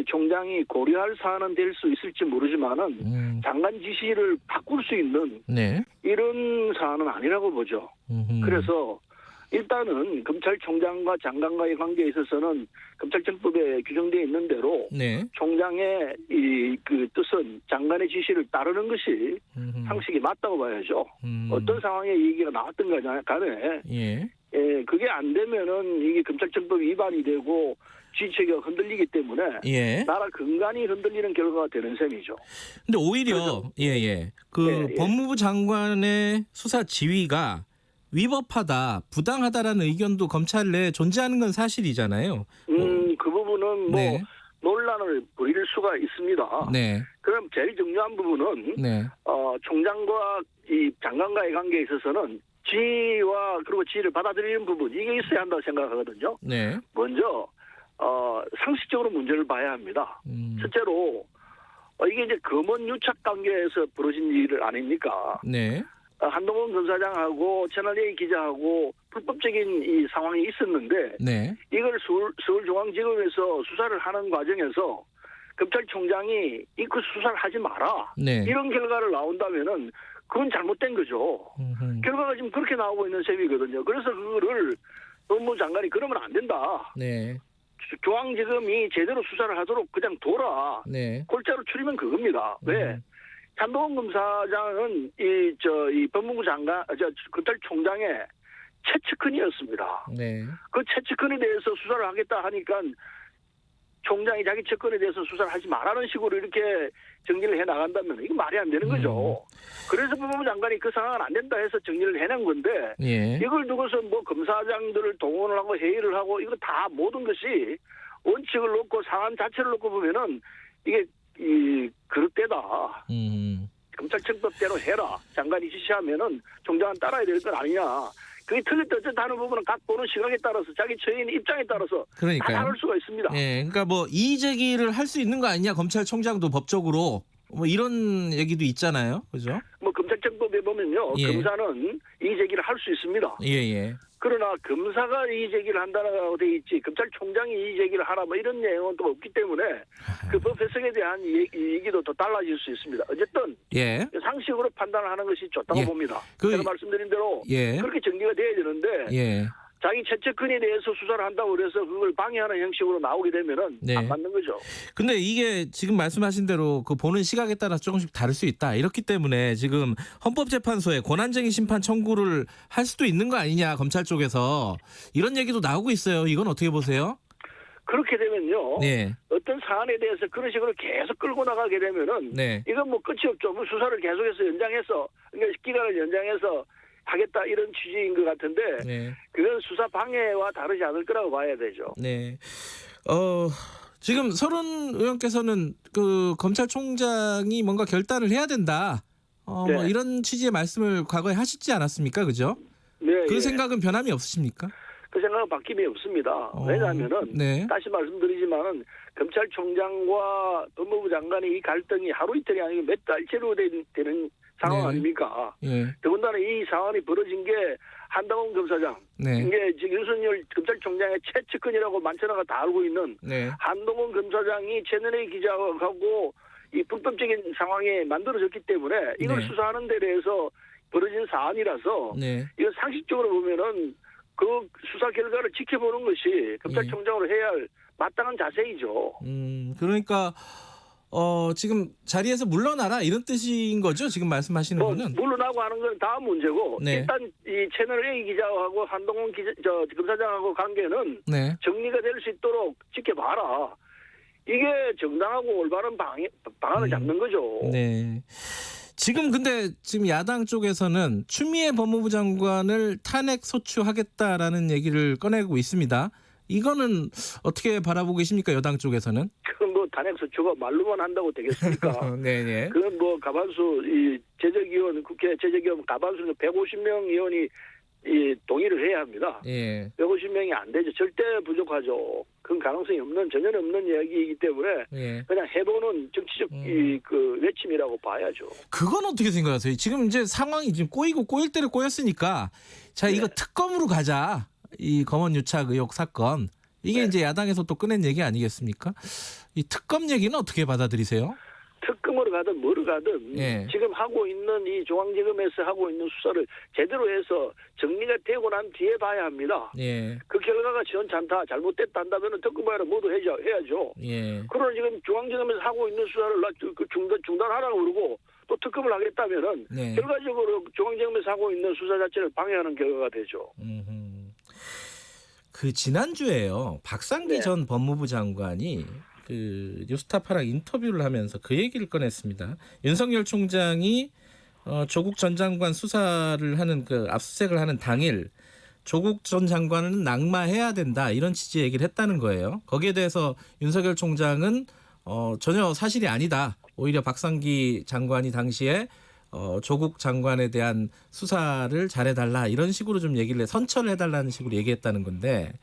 총장이 고려할 사안은 될 수 있을지 모르지만은 장관 지시를 바꿀 수 있는 네. 이런 사안은 아니라고 보죠. 그래서 일단은 검찰총장과 장관과의 관계에 있어서는 검찰청법에 규정되어 있는 대로 네. 총장의 그 뜻은 장관의 지시를 따르는 것이 상식이 맞다고 봐야죠. 어떤 상황에 이 얘기가 나왔던 간에 예. 그게 안 되면은 이게 검찰청법 위반이 되고 지휘체계가 흔들리기 때문에 예. 나라 근간이 흔들리는 결과가 되는 셈이죠. 근데 오히려 법무부 장관의 수사 지휘가 위법하다, 부당하다라는 의견도 검찰 내에 존재하는 건 사실이잖아요. 그 부분은 네. 논란을 벌일 수가 있습니다. 네. 그럼 제일 중요한 부분은 네. 총장과 이 장관과의 관계에 있어서는 지휘와 그리고 지휘를 받아들이는 부분 이게 있어야 한다고 생각하거든요. 네. 먼저 상식적으로 문제를 봐야 합니다. 첫째로 이게 이제 검언 유착 관계에서 벌어진 일 아닙니까? 네. 한동훈 검사장하고 채널A 기자하고 불법적인 이 상황이 있었는데 네. 이걸 서울중앙지검에서 수사를 하는 과정에서 검찰총장이 그 수사를 하지 마라. 네. 이런 결과를 나온다면은 그건 잘못된 거죠. 결과가 지금 그렇게 나오고 있는 셈이거든요. 그래서 그거를 법무부 장관이 그러면 안 된다. 네. 중앙지검이 제대로 수사를 하도록 그냥 둬라. 네. 골자로 추리면 그겁니다. 왜? 한동훈 검사장은 이 법무부 장관, 검찰총장의 최측근이었습니다. 네. 그 최측근에 대해서 수사를 하겠다 하니까 총장이 자기 측근에 대해서 수사를 하지 말라는 식으로 이렇게 정리를 해 나간다면 이거 말이 안 되는 거죠. 그래서 법무부 장관이 그 상황은 안 된다 해서 정리를 해낸 건데 예. 이걸 두고서 뭐 검사장들을 동원을 하고 회의를 하고 이거 다 모든 것이 원칙을 놓고 상황 자체를 놓고 보면은 이게 그릇되다. 검찰청법대로 해라. 장관이 지시하면은 총장은 따라야 될 건 아니냐. 그게 틀렸다 어쨌다 하는 부분은 각 보는 시각에 따라서 자기 처인 입장에 따라서 그러니까요. 다 다를 수가 있습니다. 예, 그러니까 뭐 이의 제기를 할 수 있는 거 아니냐 검찰총장도 법적으로 뭐 이런 얘기도 있잖아요, 그죠? 뭐 검찰청법에 보면요, 예. 검사는 이의 제기를 할 수 있습니다. 예. 그러나 검사가 이의 제기를 한다고 돼 있지 검찰총장이 이의 제기를 하라 뭐 이런 내용은 또 없기 때문에 그 법 해석에 대한 얘기도 더 달라질 수 있습니다. 어쨌든 예. 상식으로 판단을 하는 것이 좋다고 예. 봅니다. 그- 제가 말씀드린 대로 예. 그렇게 정리가 돼야 되는데 예. 자기 최측근에 대해서 수사를 한다고 그래서 그걸 방해하는 형식으로 나오게 되면은 네. 안 맞는 거죠. 근데 이게 지금 말씀하신 대로 그 보는 시각에 따라 조금씩 다를 수 있다. 이렇기 때문에 지금 헌법재판소에 권한쟁의 심판 청구를 할 수도 있는 거 아니냐 검찰 쪽에서 이런 얘기도 나오고 있어요. 이건 어떻게 보세요? 그렇게 되면요. 네. 어떤 사안에 대해서 그런 식으로 계속 끌고 나가게 되면은 네. 이건 뭐 끝이 없죠. 뭐 수사를 계속해서 연장해서 그러니까 기간을 연장해서 하겠다 이런 취지인 것 같은데 네. 그건 수사 방해와 다르지 않을 거라고 봐야 되죠. 네. 지금 서른 의원께서는 그 검찰총장이 뭔가 결단을 해야 된다. 네. 뭐 이런 취지의 말씀을 과거에 하시지 않았습니까? 그죠? 네, 그 예. 생각은 변함이 없으십니까? 그 생각은 바뀜이 없습니다. 왜냐하면은 네. 다시 말씀드리지만은 검찰총장과 법무부 장관의 이 갈등이 하루 이틀이 아니고 몇 달째로 되는 상황 네. 아닙니까? 예. 더군다나 이 상황이 벌어진 게 한동훈 검사장, 네. 이게 지금 윤석열 검찰총장의 최측근이라고 만천하가 다 알고 있는 네. 한동훈 검사장이 최은혜 기자하고 이 불법적인 상황에 만들어졌기 때문에 이걸 네. 수사하는 데 대해서 벌어진 사안이라서 네. 이거 상식적으로 보면은 그 수사 결과를 지켜보는 것이 검찰총장으로 해야 할 마땅한 자세이죠. 그러니까 지금 자리에서 물러나라 이런 뜻인 거죠? 지금 말씀하시는 거는? 물러나고 하는 건 다음 문제고 네. 일단 이 채널 A 기자하고 한동훈 검사장하고 관계는 네. 정리가 될 수 있도록 지켜봐라. 이게 정당하고 올바른 방안을 잡는 거죠. 네. 지금 근데 지금 야당 쪽에서는 추미애 법무부 장관을 탄핵 소추하겠다라는 얘기를 꺼내고 있습니다. 이거는 어떻게 바라보고 계십니까? 여당 쪽에서는? 그건 뭐 탄핵 소추가 말로만 한다고 되겠습니까? 네. 그건 뭐 가반수 이 제적위원 국회 제적위원 가반수 150명 의원이 이 동의를 해야 합니다. 예. 150명이 안 되죠. 절대 부족하죠. 그건 가능성이 전혀 없는 이야기이기 때문에 예. 그냥 해보는 정치적 그 외침이라고 봐야죠. 그건 어떻게 생각하세요? 지금 이제 상황이 지금 꼬이고 꼬일 대로 꼬였으니까 자 이거 특검으로 가자. 이 검언 유착 의혹 사건 이게 이제 야당에서 또 꺼낸 얘기 아니겠습니까? 이 특검 얘기는 어떻게 받아들이세요? 특검으로 가든 뭐로 가든 예. 지금 하고 있는 이 중앙지검에서 하고 있는 수사를 제대로 해서 정리가 되고 난 뒤에 봐야 합니다. 예. 그 결과가 시원찮다, 잘못됐다 한다면 특검을 모두 해야죠. 예. 그러나 지금 중앙지검에서 하고 있는 수사를 중단하라고 그러고 또 특검을 하겠다면은 네. 결과적으로 중앙지검에서 하고 있는 수사 자체를 방해하는 결과가 되죠. 그 지난주에요. 박상기 네. 전 법무부 장관이 그 뉴스타파랑 인터뷰를 하면서 그 얘기를 꺼냈습니다. 윤석열 총장이 조국 전 장관 수사를 하는 그 압수수색을 하는 당일 조국 전 장관은 낙마해야 된다 이런 취지의 얘기를 했다는 거예요. 거기에 대해서 윤석열 총장은 전혀 사실이 아니다. 오히려 박상기 장관이 당시에 조국 장관에 대한 수사를 잘해달라 이런 식으로 좀 얘기를 선처를 해달라는 식으로 얘기했다는 건데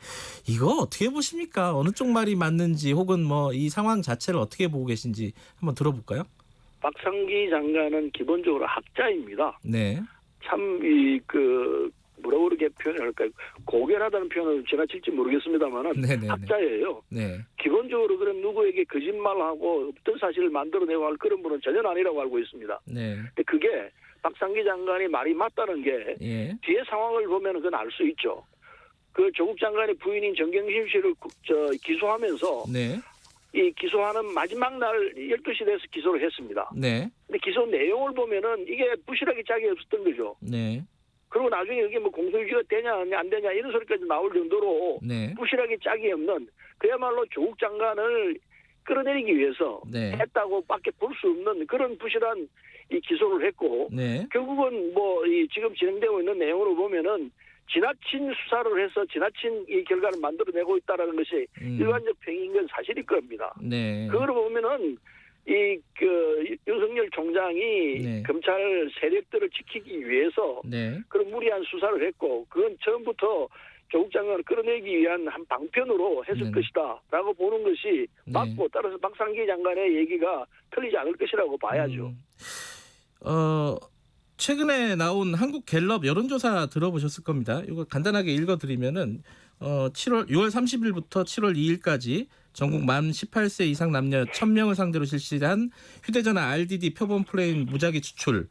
이거 어떻게 보십니까? 어느 쪽 말이 맞는지 혹은 뭐 이 상황 자체를 어떻게 보고 계신지 한번 들어볼까요? 박상기 장관은 기본적으로 학자입니다. 네. 참 뭐라고 그렇게 표현을 할까요? 고결하다는 표현을 지나칠지 모르겠습니다만은 네네네. 학자예요. 네. 기본적으로 그런 누구에게 거짓말하고 없던 사실을 만들어내고 할 그런 분은 전혀 아니라고 알고 있습니다. 네. 근데 그게 박상기 장관이 말이 맞다는 게 예. 뒤에 상황을 보면 그건 알 수 있죠. 그 조국 장관의 부인인 정경심 씨를 기소하면서 네. 이 기소하는 마지막 날 12시 돼서 기소를 했습니다. 네. 근데 기소 내용을 보면은 이게 부실하게 짝이 없었던 거죠. 네. 그리고 나중에 이게 뭐 공소유지가 되냐 안 되냐 이런 소리까지 나올 정도로 네. 부실하게 짝이 없는 그야말로 조국 장관을 끌어내리기 위해서 네. 했다고밖에 볼 수 없는 그런 부실한 이 기소를 했고 네. 결국은 뭐 이 지금 진행되고 있는 내용으로 보면은 지나친 수사를 해서 지나친 이 결과를 만들어내고 있다라는 것이 일반적 평인 건 사실일 겁니다. 네. 그걸 보면은 윤석열 총장이 네. 검찰 세력들을 지키기 위해서 네. 그런 무리한 수사를 했고 그건 처음부터 조국 장관을 끌어내기 위한 한 방편으로 했을 것이다라고 보는 것이 맞고 따라서 박상기 장관의 얘기가 틀리지 않을 것이라고 봐야죠. 최근에 나온 한국갤럽 여론조사 들어보셨을 겁니다. 이거 간단하게 읽어드리면은 6월 30일부터 7월 2일까지 전국 만 18세 이상 남녀 1000명을 상대로 실시한 휴대전화 RDD 표본 플레인 무작위 추출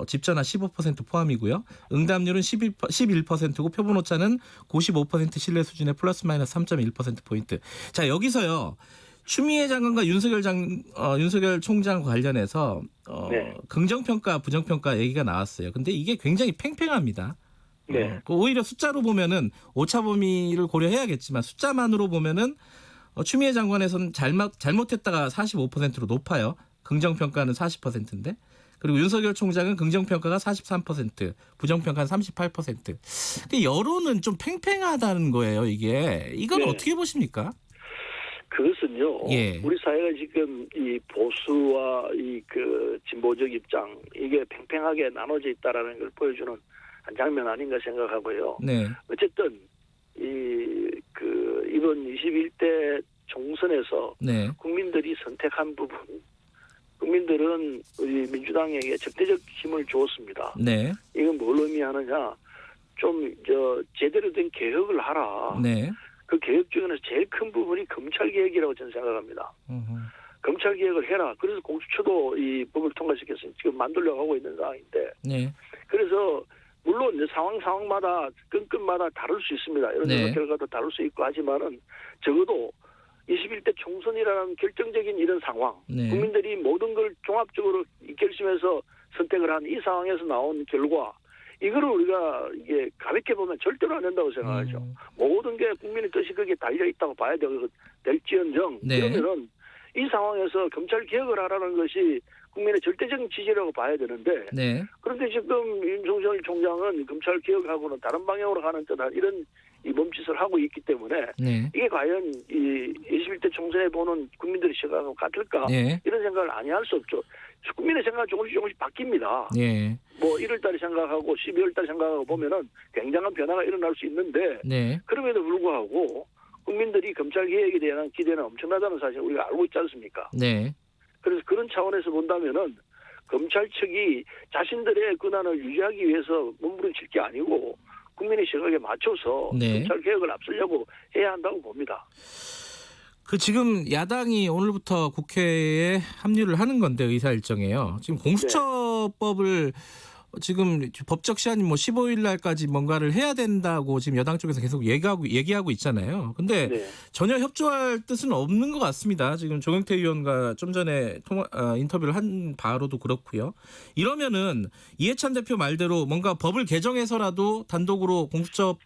집전화 15% 포함이고요. 응답률은 11%고 표본 오차는 95% 신뢰 수준의 플러스 마이너스 3.1%포인트. 자, 여기서요. 추미애 장관과 윤석열 총장 관련해서 긍정평가, 부정평가 얘기가 나왔어요. 근데 이게 굉장히 팽팽합니다. 네. 오히려 숫자로 보면은 오차 범위를 고려해야겠지만 숫자만으로 보면은 추미애 장관에서는 잘못했다가 45%로 높아요. 긍정평가는 40%인데. 그리고 윤석열 총장은 긍정평가가 43%, 부정평가는 38%. 근데 여론은 좀 팽팽하다는 거예요, 이게. 이건 어떻게 보십니까? 그것은요. 예. 우리 사회가 지금 이 보수와 이 진보적 입장 이게 팽팽하게 나눠져 있다라는 걸 보여주는 한 장면 아닌가 생각하고요. 네. 어쨌든 이번 21대 총선에서 국민들이 선택한 부분, 국민들은 우리 민주당에게 절대적 힘을 주었습니다. 네. 이건 뭘 의미하느냐? 좀 제대로 된 개혁을 하라. 네. 그 개혁 중에서 제일 큰 부분이 검찰 개혁이라고 저는 생각합니다. 검찰 개혁을 해라. 그래서 공수처도 이 법을 통과시켜서 지금 만들려고 하고 있는 상황인데. 네. 그래서 물론 이제 상황마다 건건마다 다를 수 있습니다. 이런 결과도 다를 수 있고 하지만은 적어도 21대 총선이라는 결정적인 이런 상황, 국민들이 모든 걸 종합적으로 결심해서 선택을 한 이 상황에서 나온 결과, 이거를 우리가 이게 가볍게 보면 절대로 안 된다고 생각하죠. 모든 게 국민의 뜻이 거기에 달려 있다고 봐야 될지언정 그러면은 이 상황에서 검찰 개혁을 하라는 것이 국민의 절대적인 지지라고 봐야 되는데 그런데 지금 윤석열 총장은 검찰 개혁하고는 다른 방향으로 가는 듯한 이런 이 몸짓을 하고 있기 때문에 이게 과연 이 21대 총선에 보는 국민들의 시각하고 같을까 이런 생각을 아니할 수 없죠. 국민의 생각은 조금씩 바뀝니다. 뭐 1월달에 생각하고 12월달에 생각하고 보면은 굉장한 변화가 일어날 수 있는데 그럼에도 불구하고 국민들이 검찰 개혁에 대한 기대는 엄청나다는 사실을 우리가 알고 있지 않습니까? 그래서 그런 차원에서 본다면은 검찰 측이 자신들의 권한을 유지하기 위해서 몸부림칠 게 아니고 국민의 시각에 맞춰서 검찰 개혁을 앞서려고 해야 한다고 봅니다. 지금 야당이 오늘부터 국회에 합류를 하는 건데 의사 일정에요. 지금 공수처법을 지금 법적 시한이 15일 날까지 뭔가를 해야 된다고 지금 여당 쪽에서 계속 얘기하고 있잖아요. 근데 전혀 협조할 뜻은 없는 것 같습니다. 지금 조경태 의원과 좀 전에 인터뷰를 한 바로도 그렇고요. 이러면은 이해찬 대표 말대로 뭔가 법을 개정해서라도 단독으로 공수처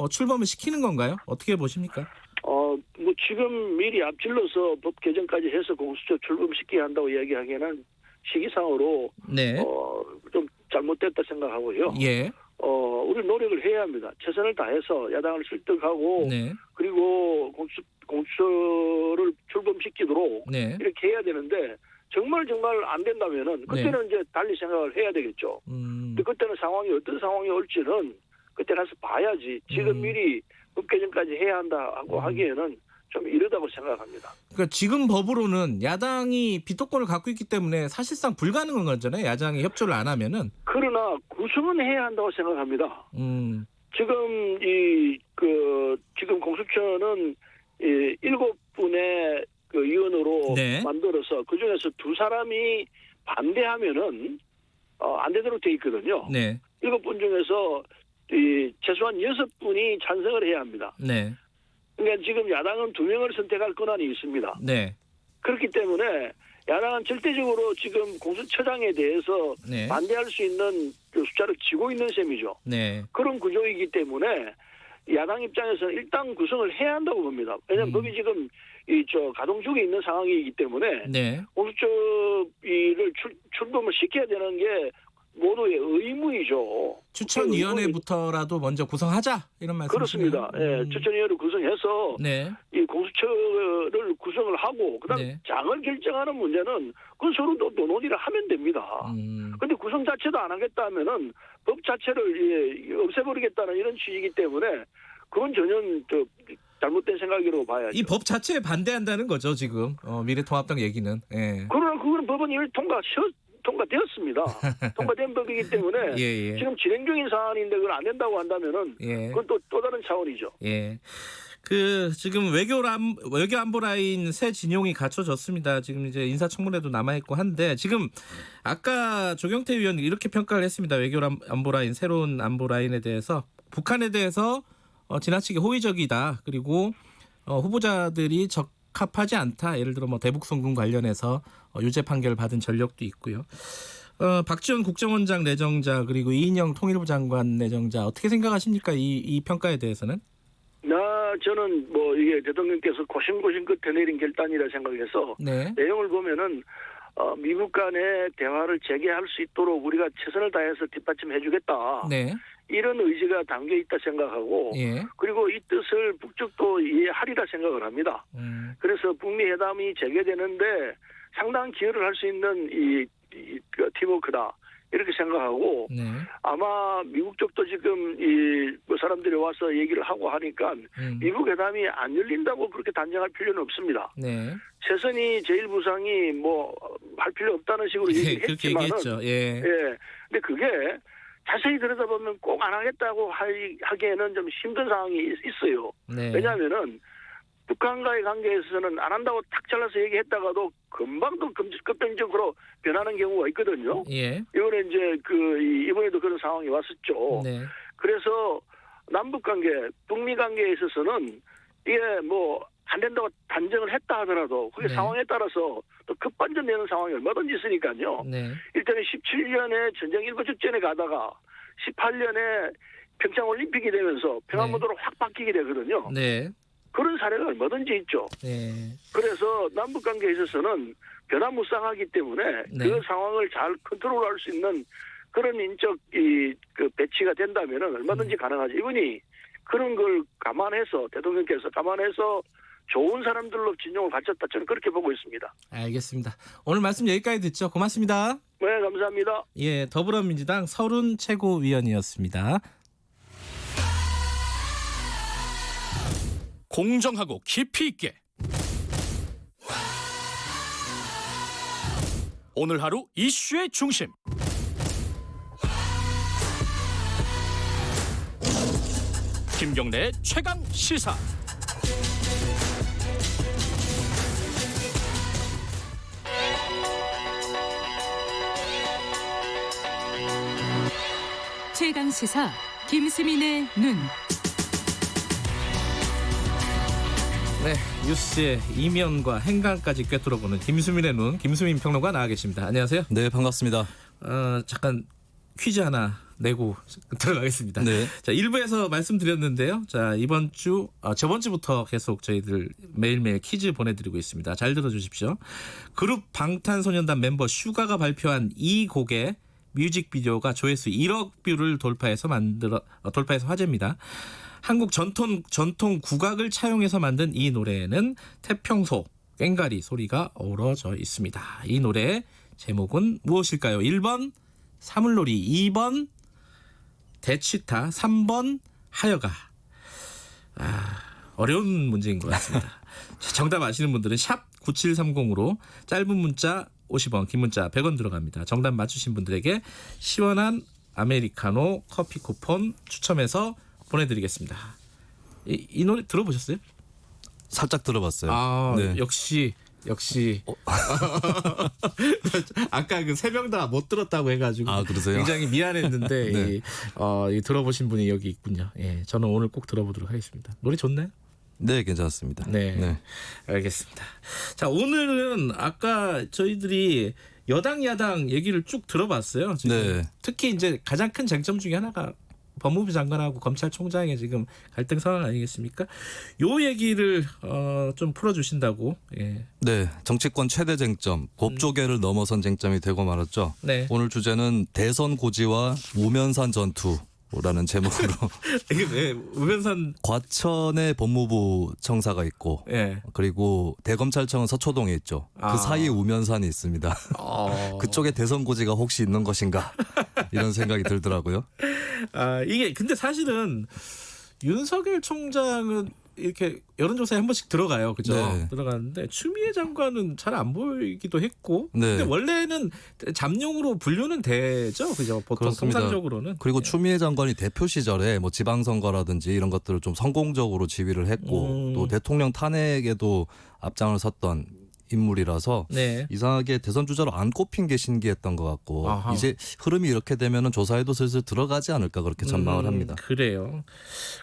출범을 시키는 건가요? 어떻게 보십니까? 뭐 지금 미리 앞질러서 법 개정까지 해서 공수처 출범시켜야 한다고 이야기하기에는 시기상으로 좀 잘못됐다 생각하고요. 우리 노력을 해야 합니다. 최선을 다해서 야당을 설득하고 그리고 공수처를 출범시키도록 이렇게 해야 되는데 정말 안 된다면은 그때는 이제 달리 생각을 해야 되겠죠. 근데 그때는 상황이 어떤 상황이 올지는 그때 가서 봐야지. 지금 미리 법 개정까지 해야 한다고 하기에는 좀 이르다고 생각합니다. 그러니까 지금 법으로는 야당이 비토권을 갖고 있기 때문에 사실상 불가능한 거잖아요. 야당이 협조를 안 하면은. 그러나 구성은 해야 한다고 생각합니다. 지금 지금 공수처는 7분의 위원으로 만들어서 그 중에서 2사람이 반대하면은 안 되도록 돼 있거든요. 7분 중에서 최소한 6분이 찬성을 해야 합니다. 그러니까 지금 야당은 2명을 선택할 권한이 있습니다. 그렇기 때문에 야당은 절대적으로 지금 공수처장에 대해서 네. 반대할 수 있는 그 숫자를 쥐고 있는 셈이죠. 네. 그런 구조이기 때문에 야당 입장에서는 일단 구성을 해야 한다고 봅니다. 왜냐하면 법이 지금 가동 중에 있는 상황이기 때문에 네. 공수처를 출범을 시켜야 되는 게 모두의 의무이죠. 추천위원회부터라도 먼저 구성하자 이런 말씀이시네요. 그렇습니다. 예, 추천위원회 구성해서 네. 이 공수처를 구성을 하고 그다음 네. 장을 결정하는 문제는 그건 서로 또 논의를 하면 됩니다. 그런데 구성 자체도 안 하겠다 하면은 법 자체를 없애버리겠다는 이런 취지이기 때문에 그건 전혀 잘못된 생각이라고 봐야죠. 이 법 자체에 반대한다는 거죠 지금 미래통합당 얘기는. 예. 그러나 그건 법은 이미 통과되었습니다. 통과된 법이기 때문에 예. 지금 진행 중인 사안인데 그걸 안 된다고 한다면은 예. 그건 또 다른 차원이죠. 예. 지금 외교안보 라인 새 진용이 갖춰졌습니다. 지금 이제 인사청문회도 남아있고 한데 지금 아까 조경태 의원이 이렇게 평가를 했습니다. 외교안보 라인 새로운 안보 라인에 대해서 북한에 대해서 지나치게 호의적이다. 그리고 후보자들이 적합하지 않다. 예를 들어 대북 송금 관련해서 유죄 판결 받은 전력도 있고요. 박지원 국정원장 내정자 그리고 이인영 통일부 장관 내정자 어떻게 생각하십니까? 이 평가에 대해서는? 저는 이게 대통령께서 고심고심 끝에 내린 결단이라 생각해서 네. 내용을 보면은 미국 간의 대화를 재개할 수 있도록 우리가 최선을 다해서 뒷받침해주겠다. 네. 이런 의지가 담겨 있다 생각하고 예. 그리고 이 뜻을 북측도 이해하리라 생각을 합니다. 그래서 북미 회담이 재개되는데 상당한 기여를 할 수 있는 그 팀워크다. 이렇게 생각하고 네. 아마 미국 쪽도 지금 사람들이 와서 얘기를 하고 하니까 미국 회담이 안 열린다고 그렇게 단정할 필요는 없습니다. 네. 최선희 제1부상이 할 필요 없다는 식으로 그렇게 얘기했지만은 얘기했죠. 예. 근데 그게 자세히 들여다보면 꼭 안 하겠다고 하기에는 좀 힘든 상황이 있어요. 네. 왜냐하면은 북한과의 관계에서는 안 한다고 탁 잘라서 얘기했다가도 금방 또 급변적으로 변하는 경우가 있거든요. 예. 이번에 이제 이번에도 그런 상황이 왔었죠. 네. 그래서 남북 관계, 북미 관계에 있어서는 이게 안 된다고 단정을 했다 하더라도 그게 네. 상황에 따라서 또 급반전되는 상황이 얼마든지 있으니까요. 네. 일단은 17년에 전쟁 일부 직전에 가다가 18년에 평창올림픽이 되면서 평화무도로 확 바뀌게 되거든요. 네. 그런 사례가 얼마든지 있죠. 네. 그래서 남북 관계에 있어서는 변화무쌍하기 때문에 네. 그 상황을 잘 컨트롤할 수 있는 그런 인적 그 배치가 된다면은 얼마든지 가능하죠. 이분이 그런 걸 감안해서 대통령께서 감안해서 좋은 사람들로 진용을 갖췄다 저는 그렇게 보고 있습니다. 알겠습니다. 오늘 말씀 여기까지 듣죠. 고맙습니다. 네, 감사합니다. 예, 더불어민주당 서른 최고위원이었습니다. 공정하고 깊이 있게 오늘 하루 이슈의 중심 김경래의 최강 시사. 최강 시사 김수민의 눈. 네, 뉴스의 이면과 행간까지 꿰뚫어보는 김수민의 눈, 김수민 평론가 나와 계십니다. 안녕하세요. 네, 반갑습니다. 잠깐 퀴즈 하나 내고 들어가겠습니다. 네. 자, 1부에서 말씀드렸는데요. 자, 이번 주, 저번 주부터 계속 저희들 매일매일 퀴즈 보내드리고 있습니다. 잘 들어주십시오. 그룹 방탄소년단 멤버 슈가가 발표한 이 곡의 뮤직비디오가 조회수 1억 뷰를 돌파해서 화제입니다. 한국 전통 국악을 차용해서 만든 이 노래에는 태평소, 꽹가리 소리가 어우러져 있습니다. 이 노래의 제목은 무엇일까요? 1번 사물놀이, 2번 대치타, 3번 하여가. 어려운 문제인 것 같습니다. 정답 아시는 분들은 샵 9730으로 짧은 문자 50원, 긴 문자 100원 들어갑니다. 정답 맞추신 분들에게 시원한 아메리카노 커피 쿠폰 추첨해서 보내드리겠습니다. 이 노래 들어보셨어요? 살짝 들어봤어요. 네. 역시 아까 그 세 명 다 못 들었다고 해가지고 그러세요? 굉장히 미안했는데 네. 들어보신 분이 여기 있군요. 예, 저는 오늘 꼭 들어보도록 하겠습니다. 노래 좋나요? 네, 괜찮습니다. 네. 알겠습니다. 자, 오늘은 아까 저희들이 여당 야당 얘기를 쭉 들어봤어요. 지금 네. 특히 이제 가장 큰 쟁점 중에 하나가 법무부 장관하고 검찰총장의 지금 갈등 상황 아니겠습니까? 요 얘기를 좀 풀어주신다고. 예. 네, 정치권 최대 쟁점, 법조계를 넘어선 쟁점이 되고 말았죠. 네. 오늘 주제는 대선 고지와 우면산 전투라는 제목으로 이게 왜 우면산 과천에 법무부 청사가 있고 예. 그리고 대검찰청은 서초동에 있죠. 아. 그 사이에 우면산이 있습니다. 그쪽에 대선 고지가 혹시 있는 것인가 이런 생각이 들더라고요. 아, 이게 근데 사실은 윤석열 총장은 이렇게 여론조사에 한 번씩 들어가요, 그죠? 네. 들어가는데 추미애 장관은 잘 안 보이기도 했고, 네. 근데 원래는 잠룡으로 분류는 되죠, 그죠? 보통 그렇습니다. 통상적으로는. 그리고 추미애 장관이 대표 시절에 뭐 지방선거라든지 이런 것들을 좀 성공적으로 지휘를 했고 또 대통령 탄핵에도 앞장을 섰던 인물이라서 네. 이상하게 대선 주자로 안 꼽힌 게 신기했던 것 같고 아하. 이제 흐름이 이렇게 되면은 조사에도 슬슬 들어가지 않을까 그렇게 전망을 합니다. 그래요.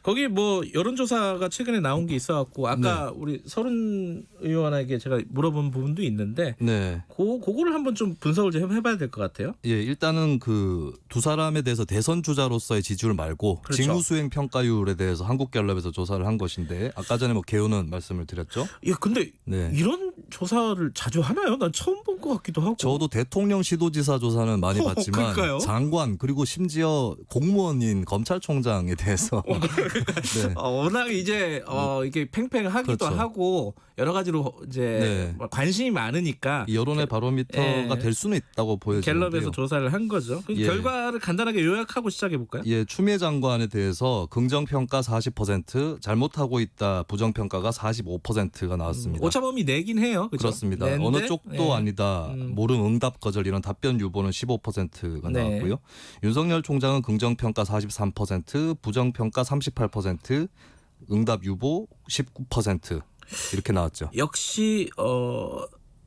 거기 뭐 여론조사가 최근에 나온 게 있어갖고 아까 우리 서른 의원에게 제가 물어본 부분도 있는데, 네. 그거를 한번 좀 분석을 좀 해봐야 될 것 같아요. 예, 일단은 그 두 사람에 대해서 대선 주자로서의 지지율 말고 그렇죠. 직무수행 평가율에 대해서 한국갤럽에서 조사를 한 것인데 아까 전에 뭐 개요는 말씀을 드렸죠. 예, 근데 네. 이런 조사를 자주 하나요? 난 처음 본 것 같기도 하고. 저도 대통령 시도지사 조사는 많이 봤지만 그러니까요. 장관 그리고 심지어 공무원인 검찰총장에 대해서 네. 워낙 이제 이게 팽팽하기도 그렇죠. 하고 여러 가지로 이제 네. 관심이 많으니까 여론의 바로미터가 될 수는 있다고 보여지는데요. 갤럽에서 조사를 한 거죠. 그 예. 결과를 간단하게 요약하고 시작해 볼까요? 예, 추미애 장관에 대해서 긍정평가 40%, 잘못하고 있다 부정평가가 45%가 나왔습니다. 오차범위 내긴 해요. 그죠? 그렇습니다. 낸데, 어느 쪽도 아니다. 모름 응답 거절 이런 답변 유보는 15%가 네. 나왔고요. 윤석열 총장은 긍정평가 43%, 부정평가 38%, 응답 유보 19% 이렇게 나왔죠. 역시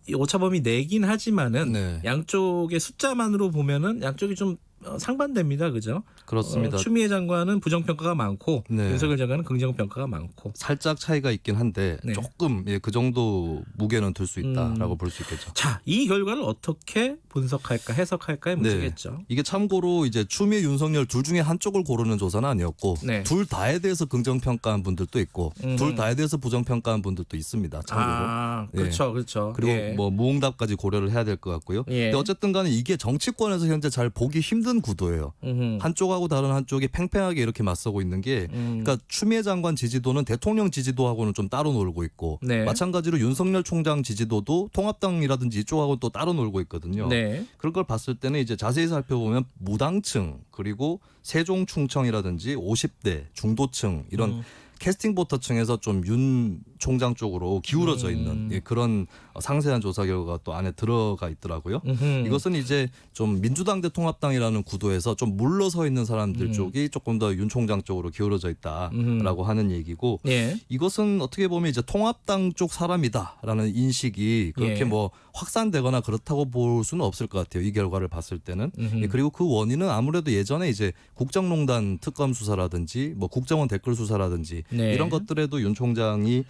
이 오차범위 내긴 하지만은 네. 양쪽의 숫자만으로 보면은 양쪽이 좀 상반됩니다. 그죠? 그렇습니다. 추미애 장관은 부정평가가 많고 네. 윤석열 장관은 긍정평가가 많고. 살짝 차이가 있긴 한데 네. 조금 그 정도 무게는 둘 수 있다라고 볼 수 있겠죠. 자, 이 결과를 어떻게 분석할까, 해석할까의 문제겠죠. 이게 참고로 이제 추미애 윤석열 둘 중에 한쪽을 고르는 조사는 아니었고 네. 둘 다에 대해서 긍정평가한 분들도 있고 둘 다에 대해서 부정평가한 분들도 있습니다. 참고로. 아, 그렇죠, 그렇죠. 그리고 예. 뭐 무응답까지 고려를 해야 될 것 같고요. 예. 근데 어쨌든 간에 이게 정치권에서 현재 잘 보기 힘든 구도예요. 한쪽하고 다른 한쪽이 팽팽하게 이렇게 맞서고 있는 게 그러니까 추미애 장관 지지도는 대통령 지지도하고는 좀 따로 놀고 있고 네. 마찬가지로 윤석열 총장 지지도도 통합당이라든지 이쪽하고 또 따로 놀고 있거든요. 네. 그런 걸 봤을 때는 이제 자세히 살펴보면 무당층 그리고 세종 충청이라든지 50대 중도층 이런 캐스팅 보터층에서 좀 윤 총장 쪽으로 기울어져 있는 그런 상세한 조사 결과가 또 안에 들어가 있더라고요. 이것은 이제 좀 민주당 대 통합당이라는 구도에서 좀 물러서 있는 사람들 쪽이 조금 더 윤 총장 쪽으로 기울어져 있다라고 하는 얘기고 예. 이것은 어떻게 보면 이제 통합당 쪽 사람이다라는 인식이 그렇게 예. 뭐 확산되거나 그렇다고 볼 수는 없을 것 같아요. 이 결과를 봤을 때는. 그리고 그 원인은 아무래도 예전에 이제 국정농단 특검 수사라든지 뭐 국정원 댓글 수사라든지 네. 이런 것들에도 윤 총장이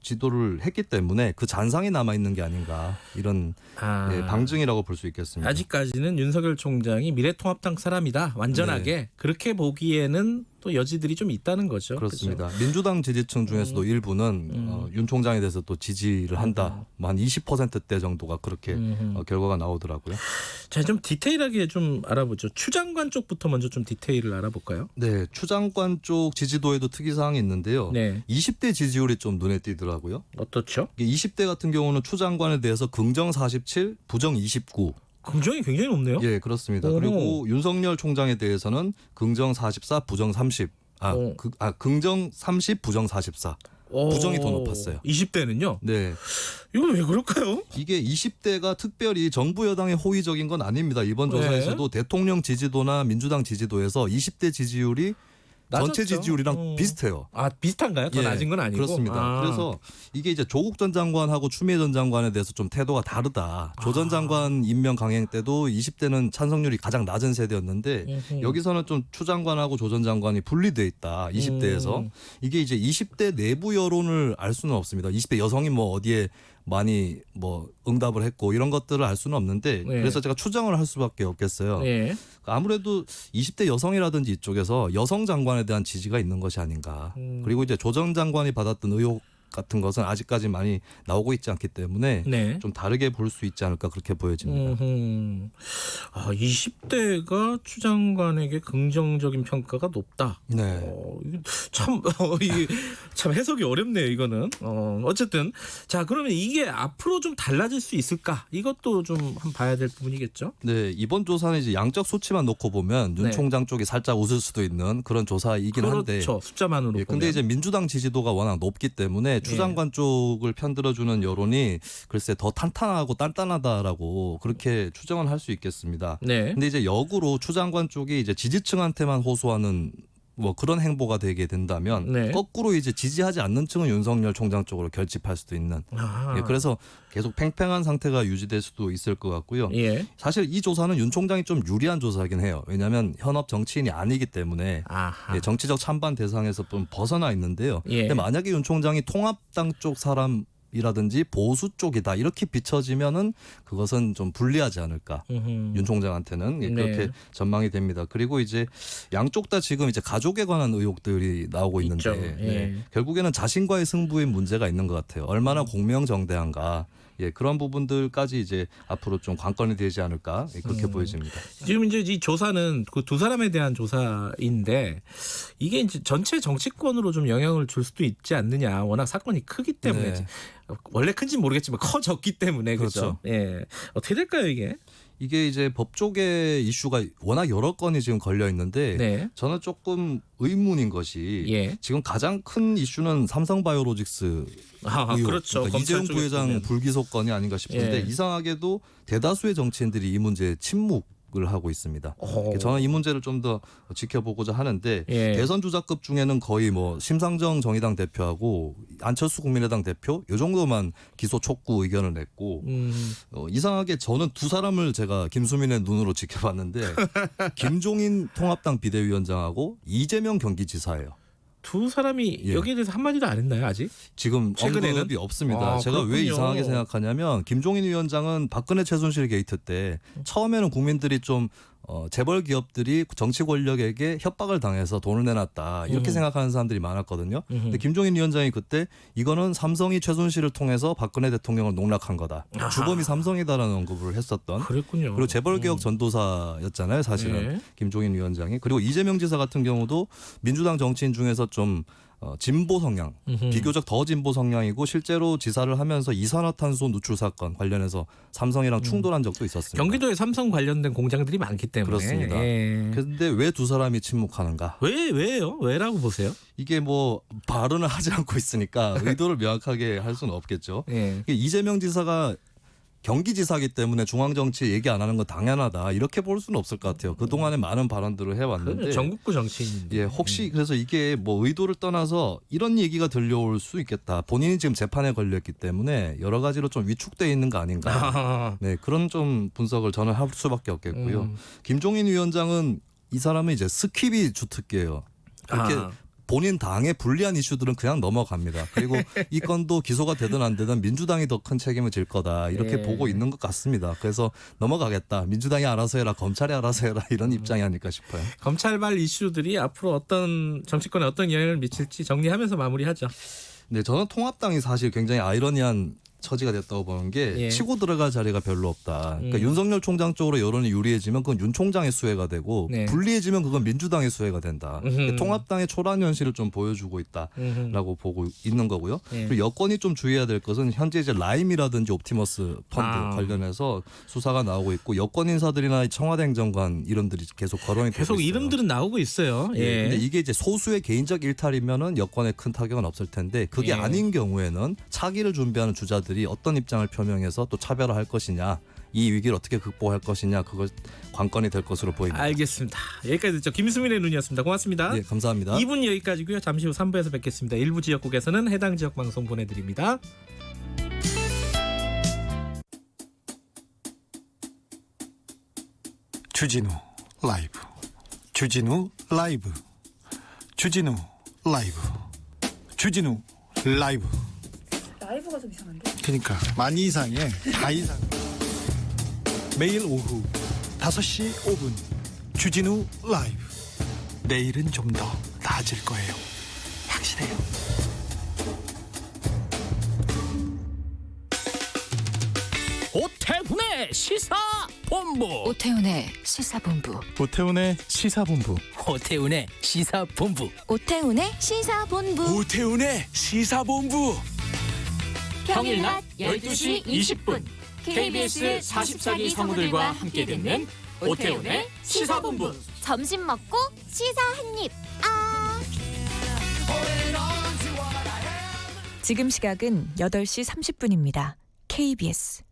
지도를 했기 때문에 그 잔상이 남아 있는 게 아닌가 이런 방증이라고 볼 수 있겠습니다. 아직까지는 윤석열 총장이 미래통합당 사람이다. 완전하게 그렇게 보기에는 또 여지들이 좀 있다는 거죠. 그렇습니다. 그렇죠? 민주당 지지층 중에서도 일부는 윤 총장에 대해서 또 지지를 한다. 뭐 한 20%대 정도가 그렇게 결과가 나오더라고요. 자, 좀 디테일하게 좀 알아보죠. 추 장관 쪽부터 먼저 좀 디테일을 알아볼까요? 네, 추 장관 쪽 지지도에도 특이사항이 있는데요. 네. 20대 지지율이 좀 눈에 띄더라고요. 어떻죠? 20대 같은 경우는 추 장관에 대해서 긍정 47, 부정 29. 긍정이 굉장히 높네요. 예, 그렇습니다. 오. 그리고 윤석열 총장에 대해서는 긍정 44, 부정 30. 긍정 30, 부정 44. 부정이 더 높았어요. 20대는요? 네. 이건 왜 그럴까요? 이게 20대가 특별히 정부 여당의 호의적인 건 아닙니다. 이번 조사에서도 대통령 지지도나 민주당 지지도에서 20대 지지율이 전체 낮았죠. 지지율이랑 비슷해요. 아 비슷한가요? 더 예, 낮은 건 아니고. 그렇습니다. 아. 그래서 이게 이제 조국 전 장관하고 추미애 전 장관에 대해서 좀 태도가 다르다. 조 전 장관 임명 강행 때도 20대는 찬성률이 가장 낮은 세대였는데 여기서는 좀 추 장관하고 조 전 장관이 분리돼 있다. 20대에서 이게 이제 20대 내부 여론을 알 수는 없습니다. 20대 여성이 뭐 어디에 많이 뭐 응답을 했고 이런 것들을 알 수는 없는데 그래서 제가 추정을 할 수밖에 없겠어요. 아무래도 20대 여성이라든지 이쪽에서 여성 장관에 대한 지지가 있는 것이 아닌가. 그리고 이제 조 전 장관이 받았던 의혹 같은 것은 아직까지 많이 나오고 있지 않기 때문에 좀 다르게 볼 수 있지 않을까 그렇게 보여집니다. 20대가 추 장관에게 긍정적인 평가가 높다. 네. 이게 참 해석이 어렵네요. 이거는 어쨌든 자 그러면 이게 앞으로 좀 달라질 수 있을까? 이것도 좀 한번 봐야 될 부분이겠죠. 네, 이번 조사는 이제 양적 수치만 놓고 보면 윤 총장 쪽이 살짝 웃을 수도 있는 그런 조사이긴 한데. 그렇죠. 숫자만으로 보면. 근데 이제 민주당 지지도가 워낙 높기 때문에 추 장관 쪽을 편들어주는 여론이 글쎄 더 탄탄하고 단단하다라고 그렇게 추정은 할 수 있겠습니다. 근데 이제 역으로 추 장관 쪽이 이제 지지층한테만 호소하는 뭐 그런 행보가 되게 된다면 거꾸로 이제 지지하지 않는 층은 윤석열 총장 쪽으로 결집할 수도 있는. 그래서 계속 팽팽한 상태가 유지될 수도 있을 것 같고요. 사실 이 조사는 윤 총장이 좀 유리한 조사이긴 해요. 왜냐하면 현업 정치인이 아니기 때문에 정치적 찬반 대상에서 좀 벗어나 있는데요. 근데 만약에 윤 총장이 통합당 쪽 사람이라든지 보수 쪽이다 이렇게 비춰지면은 그것은 좀 불리하지 않을까. 윤 총장한테는 그렇게 전망이 됩니다. 그리고 이제 양쪽 다 지금 이제 가족에 관한 의혹들이 나오고 있는데 결국에는 자신과의 승부에 문제가 있는 것 같아요. 얼마나 공명정대한가. 그런 부분들까지 이제 앞으로 좀 관건이 되지 않을까 그렇게 보여집니다. 지금 이제 이 조사는 그 두 사람에 대한 조사인데 이게 이제 전체 정치권으로 좀 영향을 줄 수도 있지 않느냐. 워낙 사건이 크기 때문에 원래 큰지 모르겠지만 커졌기 때문에 그렇죠. 어떻게 될까요 이게? 이게 이제 법조계 이슈가 워낙 여러 건이 지금 걸려 있는데 저는 조금 의문인 것이 지금 가장 큰 이슈는 삼성바이오로직스 의혹, 그렇죠. 그러니까 이재용 부회장 불기소 건이 아닌가 싶은데 이상하게도 대다수의 정치인들이 이 문제에 침묵을 하고 있습니다. 저는 이 문제를 좀 더 지켜보고자 하는데 대선 주자급 중에는 거의 뭐 심상정 정의당 대표하고 안철수 국민의당 대표 이 정도만 기소 촉구 의견을 냈고 이상하게 저는 두 사람을 제가 김수민의 눈으로 지켜봤는데 김종인 통합당 비대위원장하고 이재명 경기지사예요. 두 사람이 여기에 대해서 한마디도 안 했나요 아직? 지금 최근에는? 언급이 없습니다. 제가 그렇군요. 왜 이상하게 생각하냐면 김종인 위원장은 박근혜 최순실 게이트 때 처음에는 국민들이 좀 재벌 기업들이 정치 권력에게 협박을 당해서 돈을 내놨다 이렇게 생각하는 사람들이 많았거든요. 근데 김종인 위원장이 그때 이거는 삼성이 최순실을 통해서 박근혜 대통령을 농락한 거다. 주범이 삼성이다라는 언급을 했었던. 그랬군요. 그리고 재벌 개혁 전도사였잖아요, 사실은 김종인 위원장이. 그리고 이재명 지사 같은 경우도 민주당 정치인 중에서 좀 진보 성향, 비교적 더 진보 성향이고 실제로 지사를 하면서 이산화탄소 누출 사건 관련해서 삼성이랑 충돌한 적도 있었습니다. 경기도에 삼성 관련된 공장들이 많기 때문에. 그렇습니다. 그런데 왜 두 사람이 침묵하는가? 왜요? 왜라고 보세요? 이게 뭐 발언을 하지 않고 있으니까 의도를 명확하게 할 수는 없겠죠. 이재명 지사가 경기지사기 때문에 중앙정치 얘기 안 하는 건 당연하다 이렇게 볼 수는 없을 것 같아요. 그동안에 많은 발언들을 해왔는데 전국구 정치인인데 혹시 그래서 이게 뭐 의도를 떠나서 이런 얘기가 들려올 수 있겠다. 본인이 지금 재판에 걸렸기 때문에 여러 가지로 좀 위축되어 있는 거 아닌가. 그런 좀 분석을 저는 할 수밖에 없겠고요. 김종인 위원장은 이 사람은 이제 스킵이 주특기예요. 이렇게 본인 당의 불리한 이슈들은 그냥 넘어갑니다. 그리고 이 건도 기소가 되든 안 되든 민주당이 더 큰 책임을 질 거다 이렇게 보고 있는 것 같습니다. 그래서 넘어가겠다. 민주당이 알아서 해라. 검찰이 알아서 해라. 이런 입장이 아닐까 싶어요. 검찰발 이슈들이 앞으로 어떤 정치권에 어떤 영향을 미칠지 정리하면서 마무리하죠. 네, 저는 통합당이 사실 굉장히 아이러니한 처지가 됐다고 보는 게 치고 들어갈 자리가 별로 없다. 그러니까 윤석열 총장 쪽으로 여론이 유리해지면 그건 윤 총장의 수혜가 되고 불리해지면 그건 민주당의 수혜가 된다. 통합당의 초란 현실을 좀 보여주고 있다라고 보고 있는 거고요. 그리고 여권이 좀 주의해야 될 것은 현재 이제 라임이라든지 옵티머스 펀드 관련해서 수사가 나오고 있고 여권 인사들이나 청와대 행정관 이름들이 계속 거론이 되고 있어요. 계속 이름들은 나오고 있어요. 근데 이게 이제 소수의 개인적 일탈이면은 여권에 큰 타격은 없을 텐데 그게 아닌 경우에는 차기를 준비하는 주자들이 어떤 입장을 표명해서 또 차별화할 것이냐 이 위기를 어떻게 극복할 것이냐 그것 관건이 될 것으로 보입니다. 알겠습니다. 여기까지 듣죠. 김수민의 눈이었습니다. 고맙습니다. 네, 감사합니다. 2분 여기까지고요. 잠시 후 3부에서 뵙겠습니다. 일부 지역국에서는 해당 지역 방송 보내드립니다. 주진우 라이브 주진우 라이브 주진우 라이브 주진우 라이브. 라이브가 좀 이상한데? 그러니까 많이 이상해. 다 이상. 매일 오후 5시 5분 주진우 라이브. 내일은 좀 더 나아질 거예요. 확실해요. 오태훈의 시사본부. 오태훈의 시사본부. 오태훈의 시사본부. 오태훈의 시사본부. 오태훈의 시사본부. 오태훈의 시사본부. 평일 낮 12시 20분 KBS 44기 성우들과 함께 듣는 오태훈의 시사본부. 점심 먹고 시사 한입. 지금 시각은 8시 30분입니다. KBS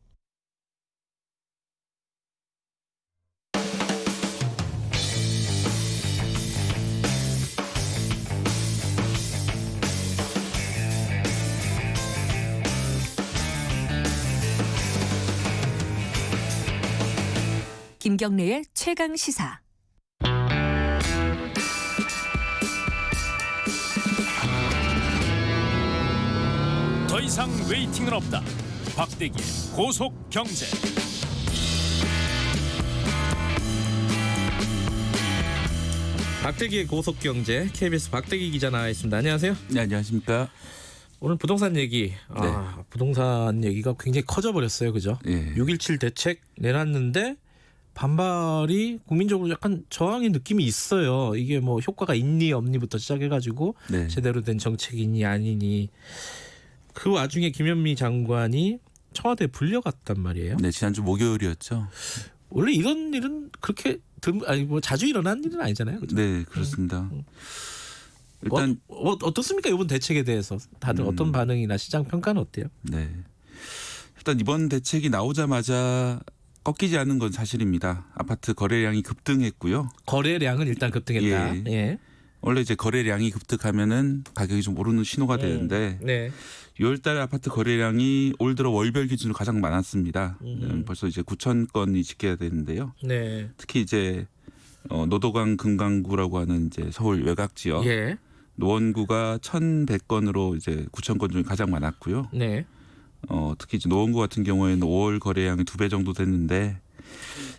김경래의 최강 시사. 더 이상 웨이팅은 없다. 박대기의 고속 경제. 박대기의 고속경제 KBS 박대기 기자 나와 있습니다. 안녕하세요. 네, 안녕하십니까. 오늘 부동산 얘기. 부동산 얘기가 굉장히 커져버렸어요. 그죠? 6.17 대책 내놨는데 반발이 국민적으로 약간 저항의 느낌이 있어요. 이게 뭐 효과가 있니 없니부터 시작해가지고 제대로 된 정책이니 아니니. 그 와중에 김현미 장관이 청와대에 불려갔단 말이에요. 네, 지난주 목요일이었죠. 원래 이런 일은 그렇게 자주 일어난 일은 아니잖아요. 그렇죠? 네, 그렇습니다. 일단 어떻습니까? 이번 대책에 대해서 다들 어떤 반응이나 시장 평가는 어때요? 네, 일단 이번 대책이 나오자마자 꺾이지 않은 건 사실입니다. 아파트 거래량이 급등했고요. 거래량은 일단 급등했다. 예. 원래 이제 거래량이 급등하면은 가격이 좀 오르는 신호가 되는데 6월달 아파트 거래량이 올 들어 월별 기준으로 가장 많았습니다. 벌써 이제 9천 건이 집계가 되는데요. 네. 특히 이제 노도강 금강구라고 하는 이제 서울 외곽 지역 노원구가 1,100건으로 이제 9천 건 중에 가장 많았고요. 네. 특히 이제 노원구 같은 경우에는 5월 거래량이 2배 정도 됐는데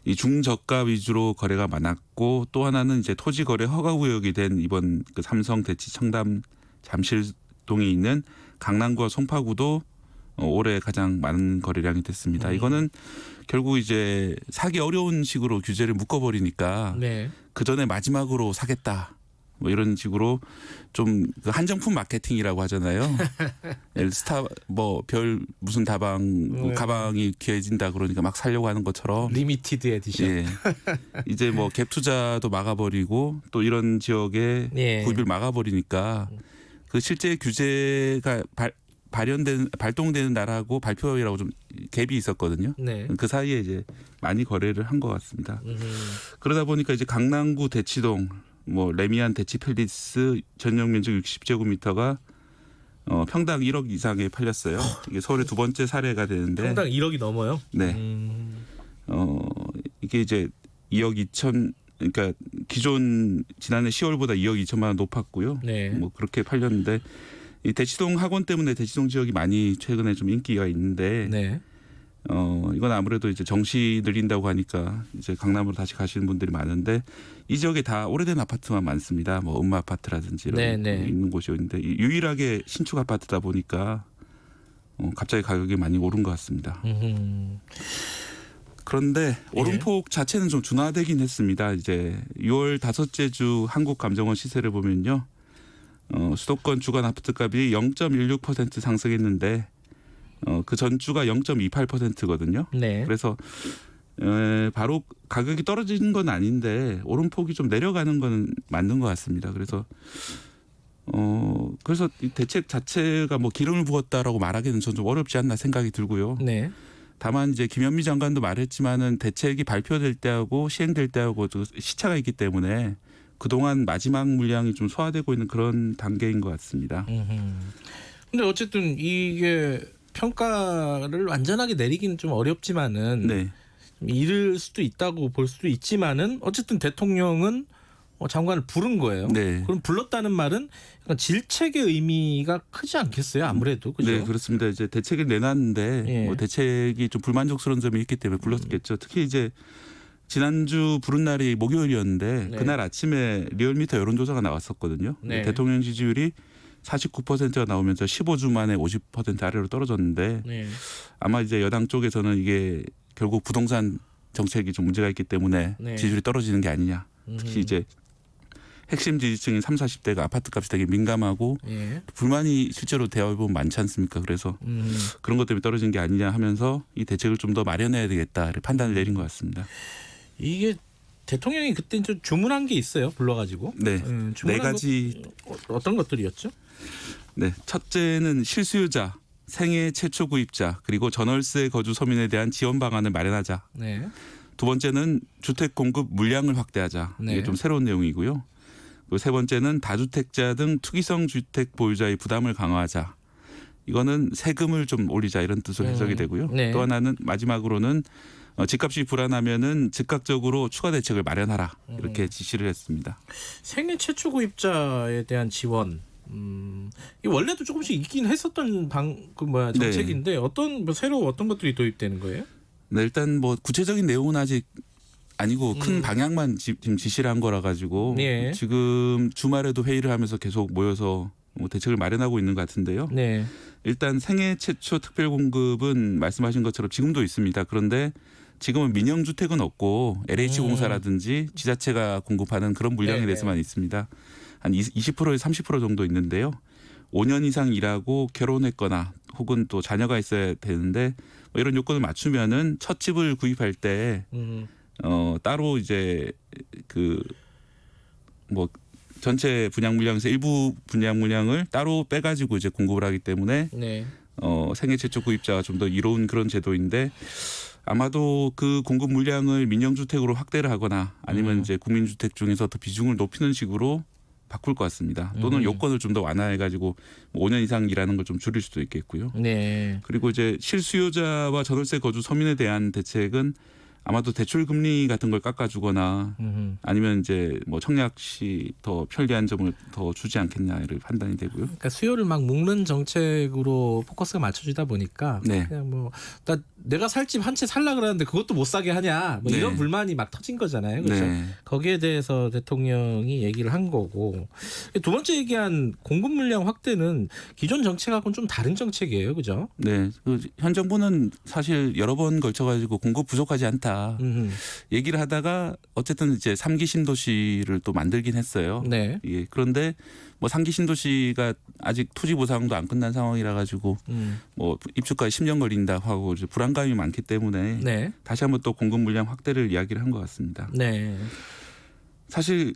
이 중저가 위주로 거래가 많았고 또 하나는 이제 토지 거래 허가 구역이 된 이번 그 삼성 대치 청담 잠실동에 있는 강남구와 송파구도 올해 가장 많은 거래량이 됐습니다. 이거는 결국 이제 사기 어려운 식으로 규제를 묶어버리니까 그 전에 마지막으로 사겠다. 뭐 이런 식으로 좀 그 한정품 마케팅이라고 하잖아요. 스타 뭐 별 무슨 다방 가방이 귀해진다 그러니까 막 사려고 하는 것처럼 리미티드 에디션. 이제 뭐 갭 투자도 막아버리고 또 이런 지역에 구입을 막아버리니까 그 실제 규제가 발동되는 날하고 발표일하고 좀 갭이 있었거든요. 그 사이에 이제 많이 거래를 한 것 같습니다. 그러다 보니까 이제 강남구 대치동 뭐 레미안 대치 팰리스 전용 면적 60제곱미터가 평당 1억 이상에 팔렸어요. 이게 서울의 두 번째 사례가 되는데 평당 1억이 넘어요? 네. 이게 이제 2억 2천 그러니까 기존 지난해 10월보다 2억 2천만 원 높았고요. 뭐 그렇게 팔렸는데 이 대치동 학원 때문에 대치동 지역이 많이 최근에 좀 인기가 있는데 이건 아무래도 이제 정시 늘린다고 하니까 이제 강남으로 다시 가시는 분들이 많은데 이 지역에 다 오래된 아파트만 많습니다. 뭐 음마 아파트라든지 이런 있는 곳이었는데 유일하게 신축 아파트다 보니까 갑자기 가격이 많이 오른 것 같습니다. 그런데 오름폭 자체는 좀 둔화되긴 했습니다. 이제 6월 다섯째 주 한국감정원 시세를 보면요. 수도권 주간 아파트값이 0.16% 상승했는데 그 전주가 0.28%거든요. 그래서 바로 가격이 떨어지는 건 아닌데 오름폭이 좀 내려가는 건 맞는 것 같습니다. 그래서 이 대책 자체가 뭐 기름을 부었다라고 말하기는 전 좀 어렵지 않나 생각이 들고요. 다만 이제 김현미 장관도 말했지만은 대책이 발표될 때하고 시행될 때하고 또 시차가 있기 때문에 그동안 마지막 물량이 좀 소화되고 있는 그런 단계인 것 같습니다. 근데 어쨌든 이게 평가를 완전하게 내리기는 좀 어렵지만은 네. 좀 이를 수도 있다고 볼 수도 있지만은 어쨌든 대통령은 장관을 부른 거예요. 네. 그럼 불렀다는 말은 약간 질책의 의미가 크지 않겠어요? 아무래도 그죠? 네, 그렇습니다. 이제 대책을 내놨는데 예. 뭐 대책이 좀 불만족스러운 점이 있기 때문에 불렀겠죠. 특히 이제 지난주 부른 날이 목요일이었는데 네. 그날 아침에 리얼미터 여론조사가 나왔었거든요. 네. 대통령 지지율이 49%가 나오면서 15주 만에 50% 아래로 떨어졌는데 네. 아마 이제 여당 쪽에서는 이게 결국 부동산 정책이 좀 문제가 있기 때문에 네. 지지율이 떨어지는 게 아니냐. 특히 이제 핵심 지지층인 30, 40대가 아파트 값이 되게 민감하고 예. 불만이 실제로 대화해보면 많지 않습니까? 그래서 그런 것 때문에 떨어진 게 아니냐 하면서 이 대책을 좀 더 마련해야 되겠다 판단을 내린 것 같습니다. 이게 대통령이 그때 좀 주문한 게 있어요. 불러가지고. 네, 주문한 네 가지. 어떤 것들이었죠? 네, 첫째는 실수요자, 생애 최초 구입자 그리고 전월세 거주 서민에 대한 지원 방안을 마련하자. 네. 두 번째는 주택 공급 물량을 확대하자. 네. 이게 좀 새로운 내용이고요. 그리고 세 번째는 다주택자 등 투기성 주택 보유자의 부담을 강화하자. 이거는 세금을 좀 올리자 이런 뜻으로 해석이 되고요. 네. 또 하나는 마지막으로는 집값이 불안하면은 즉각적으로 추가 대책을 마련하라 이렇게 지시를 했습니다. 생애 최초 구입자에 대한 지원. 이 원래도 조금씩 있긴 했었던 정책인데 네. 어떤 새로 어떤 것들이 도입되는 거예요? 네, 일단 뭐 구체적인 내용은 아직 아니고 큰 방향만 지금 지시를 한 거라 가지고 네. 지금 주말에도 회의를 하면서 계속 모여서 뭐 대책을 마련하고 있는 것 같은데요. 네. 일단 생애 최초 특별 공급은 말씀하신 것처럼 지금도 있습니다. 그런데 지금은 민영주택은 없고 LH공사라든지 지자체가 공급하는 그런 물량에 네네. 대해서만 있습니다. 한 20%에서 30% 정도 있는데요. 5년 이상 일하고 결혼했거나 혹은 또 자녀가 있어야 되는데 뭐 이런 요건을 맞추면은 첫 집을 구입할 때 따로 이제 그 뭐 전체 분양 물량에서 일부 분양 물량을 따로 빼가지고 이제 공급을 하기 때문에 네. 생애 최초 구입자가 좀 더 이로운 그런 제도인데 아마도 그 공급 물량을 민영주택으로 확대를 하거나 아니면 이제 국민주택 중에서 더 비중을 높이는 식으로 바꿀 것 같습니다. 또는 요건을 좀 더 완화해가지고 5년 이상 일하는 걸 좀 줄일 수도 있겠고요. 네. 그리고 이제 실수요자와 전월세 거주 서민에 대한 대책은 아마도 대출 금리 같은 걸 깎아주거나 아니면 이제 뭐 청약 시 더 편리한 점을 더 주지 않겠냐를 판단이 되고요. 그러니까 수요를 막 묶는 정책으로 포커스가 맞춰지다 보니까 네. 그냥 뭐 내가 살 집 한 채 살라 그러는데 그것도 못 사게 하냐 뭐 네. 이런 불만이 막 터진 거잖아요. 그렇죠? 네. 거기에 대해서 대통령이 얘기를 한 거고 두 번째 얘기한 공급 물량 확대는 기존 정책하고는 좀 다른 정책이에요, 그죠? 네, 현 정부는 사실 여러 번 걸쳐가지고 공급 부족하지 않다 얘기를 하다가 어쨌든 이제 3기 신도시를 또 만들긴 했어요. 네. 예, 그런데 뭐 3기 신도시가 아직 토지 보상도 안 끝난 상황이라 가지고 뭐 입주까지 10년 걸린다 하고 이제 불안감이 많기 때문에 네. 다시 한번 또 공급 물량 확대를 이야기를 한 것 같습니다. 네. 사실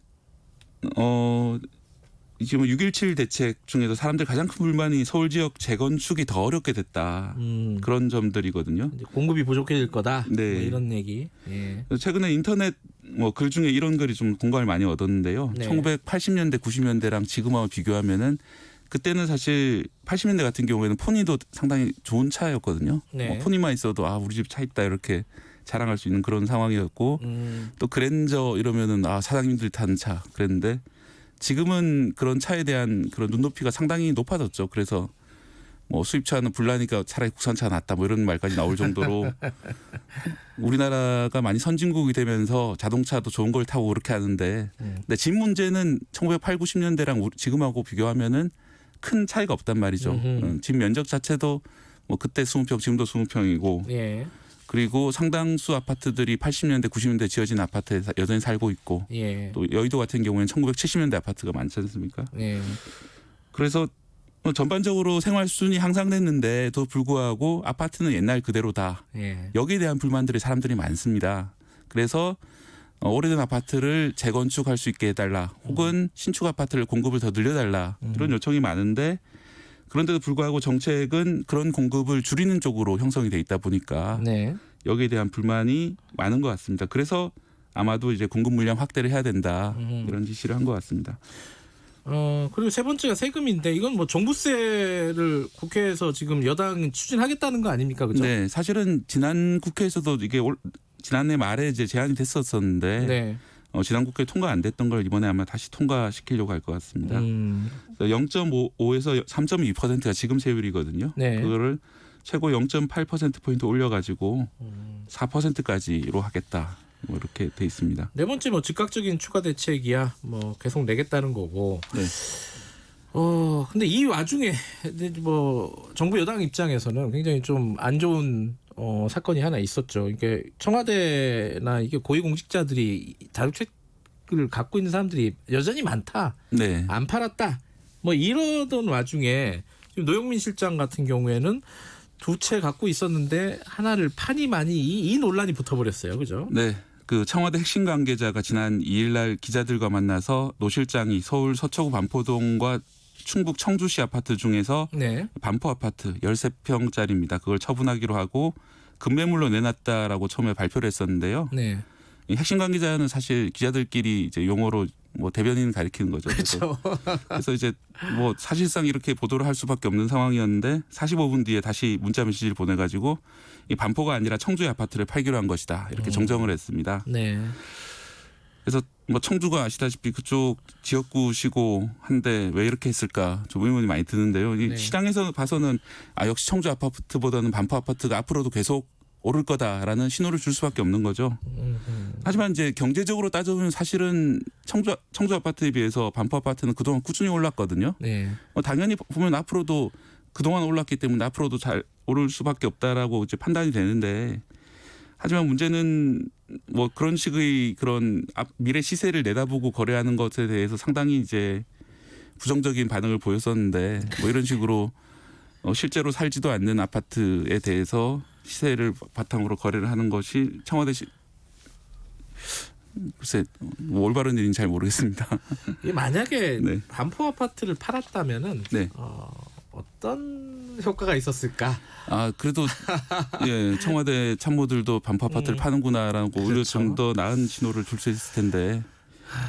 지금 6.17 대책 중에서 사람들 가장 큰 불만이 서울 지역 재건축이 더 어렵게 됐다. 그런 점들이거든요. 공급이 부족해질 거다. 네. 뭐 이런 얘기. 예. 최근에 인터넷 뭐 글 중에 이런 글이 좀 공감을 많이 얻었는데요. 네. 1980년대, 90년대랑 지금하고 비교하면은 그때는 사실 80년대 같은 경우에는 포니도 상당히 좋은 차였거든요. 네. 포니만 있어도 우리 집 차 있다 이렇게 자랑할 수 있는 그런 상황이었고 또 그랜저 이러면은 사장님들이 타는 차 그랬는데 지금은 그런 차에 대한 그런 눈높이가 상당히 높아졌죠. 그래서 뭐 수입차는 불나니까 차라리 국산차가 낫다 뭐 이런 말까지 나올 정도로 우리나라가 많이 선진국이 되면서 자동차도 좋은 걸 타고 그렇게 하는데 근데 집 문제는 1980, 90년대랑 지금하고 비교하면은 큰 차이가 없단 말이죠. 집 면적 자체도 뭐 그때 20평 지금도 20평이고 예. 그리고 상당수 아파트들이 80년대 90년대 지어진 아파트에 여전히 살고 있고 예. 또 여의도 같은 경우에는 1970년대 아파트가 많지 않습니까? 예. 그래서 전반적으로 생활 수준이 향상됐는데도 불구하고 아파트는 옛날 그대로다. 예. 여기에 대한 불만들이 사람들이 많습니다. 그래서 오래된 아파트를 재건축할 수 있게 해달라. 혹은 신축 아파트를 공급을 더 늘려달라. 이런 요청이 많은데 그런데도 불구하고 정책은 그런 공급을 줄이는 쪽으로 형성이 돼 있다 보니까 네. 여기에 대한 불만이 많은 것 같습니다. 그래서 아마도 이제 공급 물량 확대를 해야 된다 이런 지시를 한 것 같습니다. 그리고 세 번째가 세금인데 이건 뭐 종부세를 국회에서 지금 여당이 추진하겠다는 거 아닙니까, 그죠? 네, 사실은 지난 국회에서도 이게 지난해 말에 이제 제안이 됐었었는데 네. 지난 국회 통과 안 됐던 걸 이번에 아마 다시 통과시키려고 할 것 같습니다. 0.5에서 3.2%가 지금 세율이거든요. 네. 그거를 최고 0.8%포인트 올려가지고 4%까지로 하겠다. 뭐 이렇게 돼 있습니다. 네 번째 뭐 즉각적인 추가 대책이야 뭐 계속 내겠다는 거고. 네. 근데 이 와중에 뭐 정부 여당 입장에서는 굉장히 좀 안 좋은 사건이 하나 있었죠. 이게 청와대나 이게 고위공직자들이 자율주택을 갖고 있는 사람들이 여전히 많다. 네. 안 팔았다. 뭐 이러던 와중에 지금 노영민 실장 같은 경우에는 2채 갖고 있었는데 하나를 파니 마니 이 논란이 붙어버렸어요. 그죠? 네. 그 청와대 핵심 관계자가 지난 2일 날 기자들과 만나서 노 실장이 서울 서초구 반포동과 충북 청주시 아파트 중에서 네. 반포 아파트 13평짜리입니다. 그걸 처분하기로 하고 급매물로 내놨다라고 처음에 발표를 했었는데요. 네. 이 핵심 관계자는 사실 기자들끼리 이제 용어로 뭐 대변인 가리키는 거죠. 그렇죠. 그래서 이제 뭐 사실상 이렇게 보도를 할 수밖에 없는 상황이었는데 45분 뒤에 다시 문자 메시지를 보내가지고 이 반포가 아니라 청주의 아파트를 팔기로 한 것이다. 이렇게 정정을 했습니다. 네. 그래서 뭐 청주가 아시다시피 그쪽 지역구시고 한데 왜 이렇게 했을까 좀 의문이 많이 드는데요. 이 시장에서 봐서는 역시 청주 아파트보다는 반포 아파트가 앞으로도 계속 오를 거다라는 신호를 줄 수밖에 없는 거죠. 하지만 이제 경제적으로 따져보면 사실은 청주 아파트에 비해서 반포 아파트는 그동안 꾸준히 올랐거든요. 네. 당연히 보면 앞으로도 그동안 올랐기 때문에 앞으로도 잘 오를 수밖에 없다라고 이제 판단이 되는데 하지만 문제는 뭐 그런 식의 그런 미래 시세를 내다보고 거래하는 것에 대해서 상당히 이제 부정적인 반응을 보였었는데 뭐 이런 식으로 실제로 살지도 않는 아파트에 대해서 시세를 바탕으로 거래를 하는 것이 청와대 글쎄 뭐 올바른 일인지 잘 모르겠습니다. 만약에 네. 반포 아파트를 팔았다면은 네. 어떤 효과가 있었을까? 그래도 예 청와대 참모들도 반포 아파트를 파는구나라고 오히려 좀 더 나은 신호를 줄 수 있을 텐데.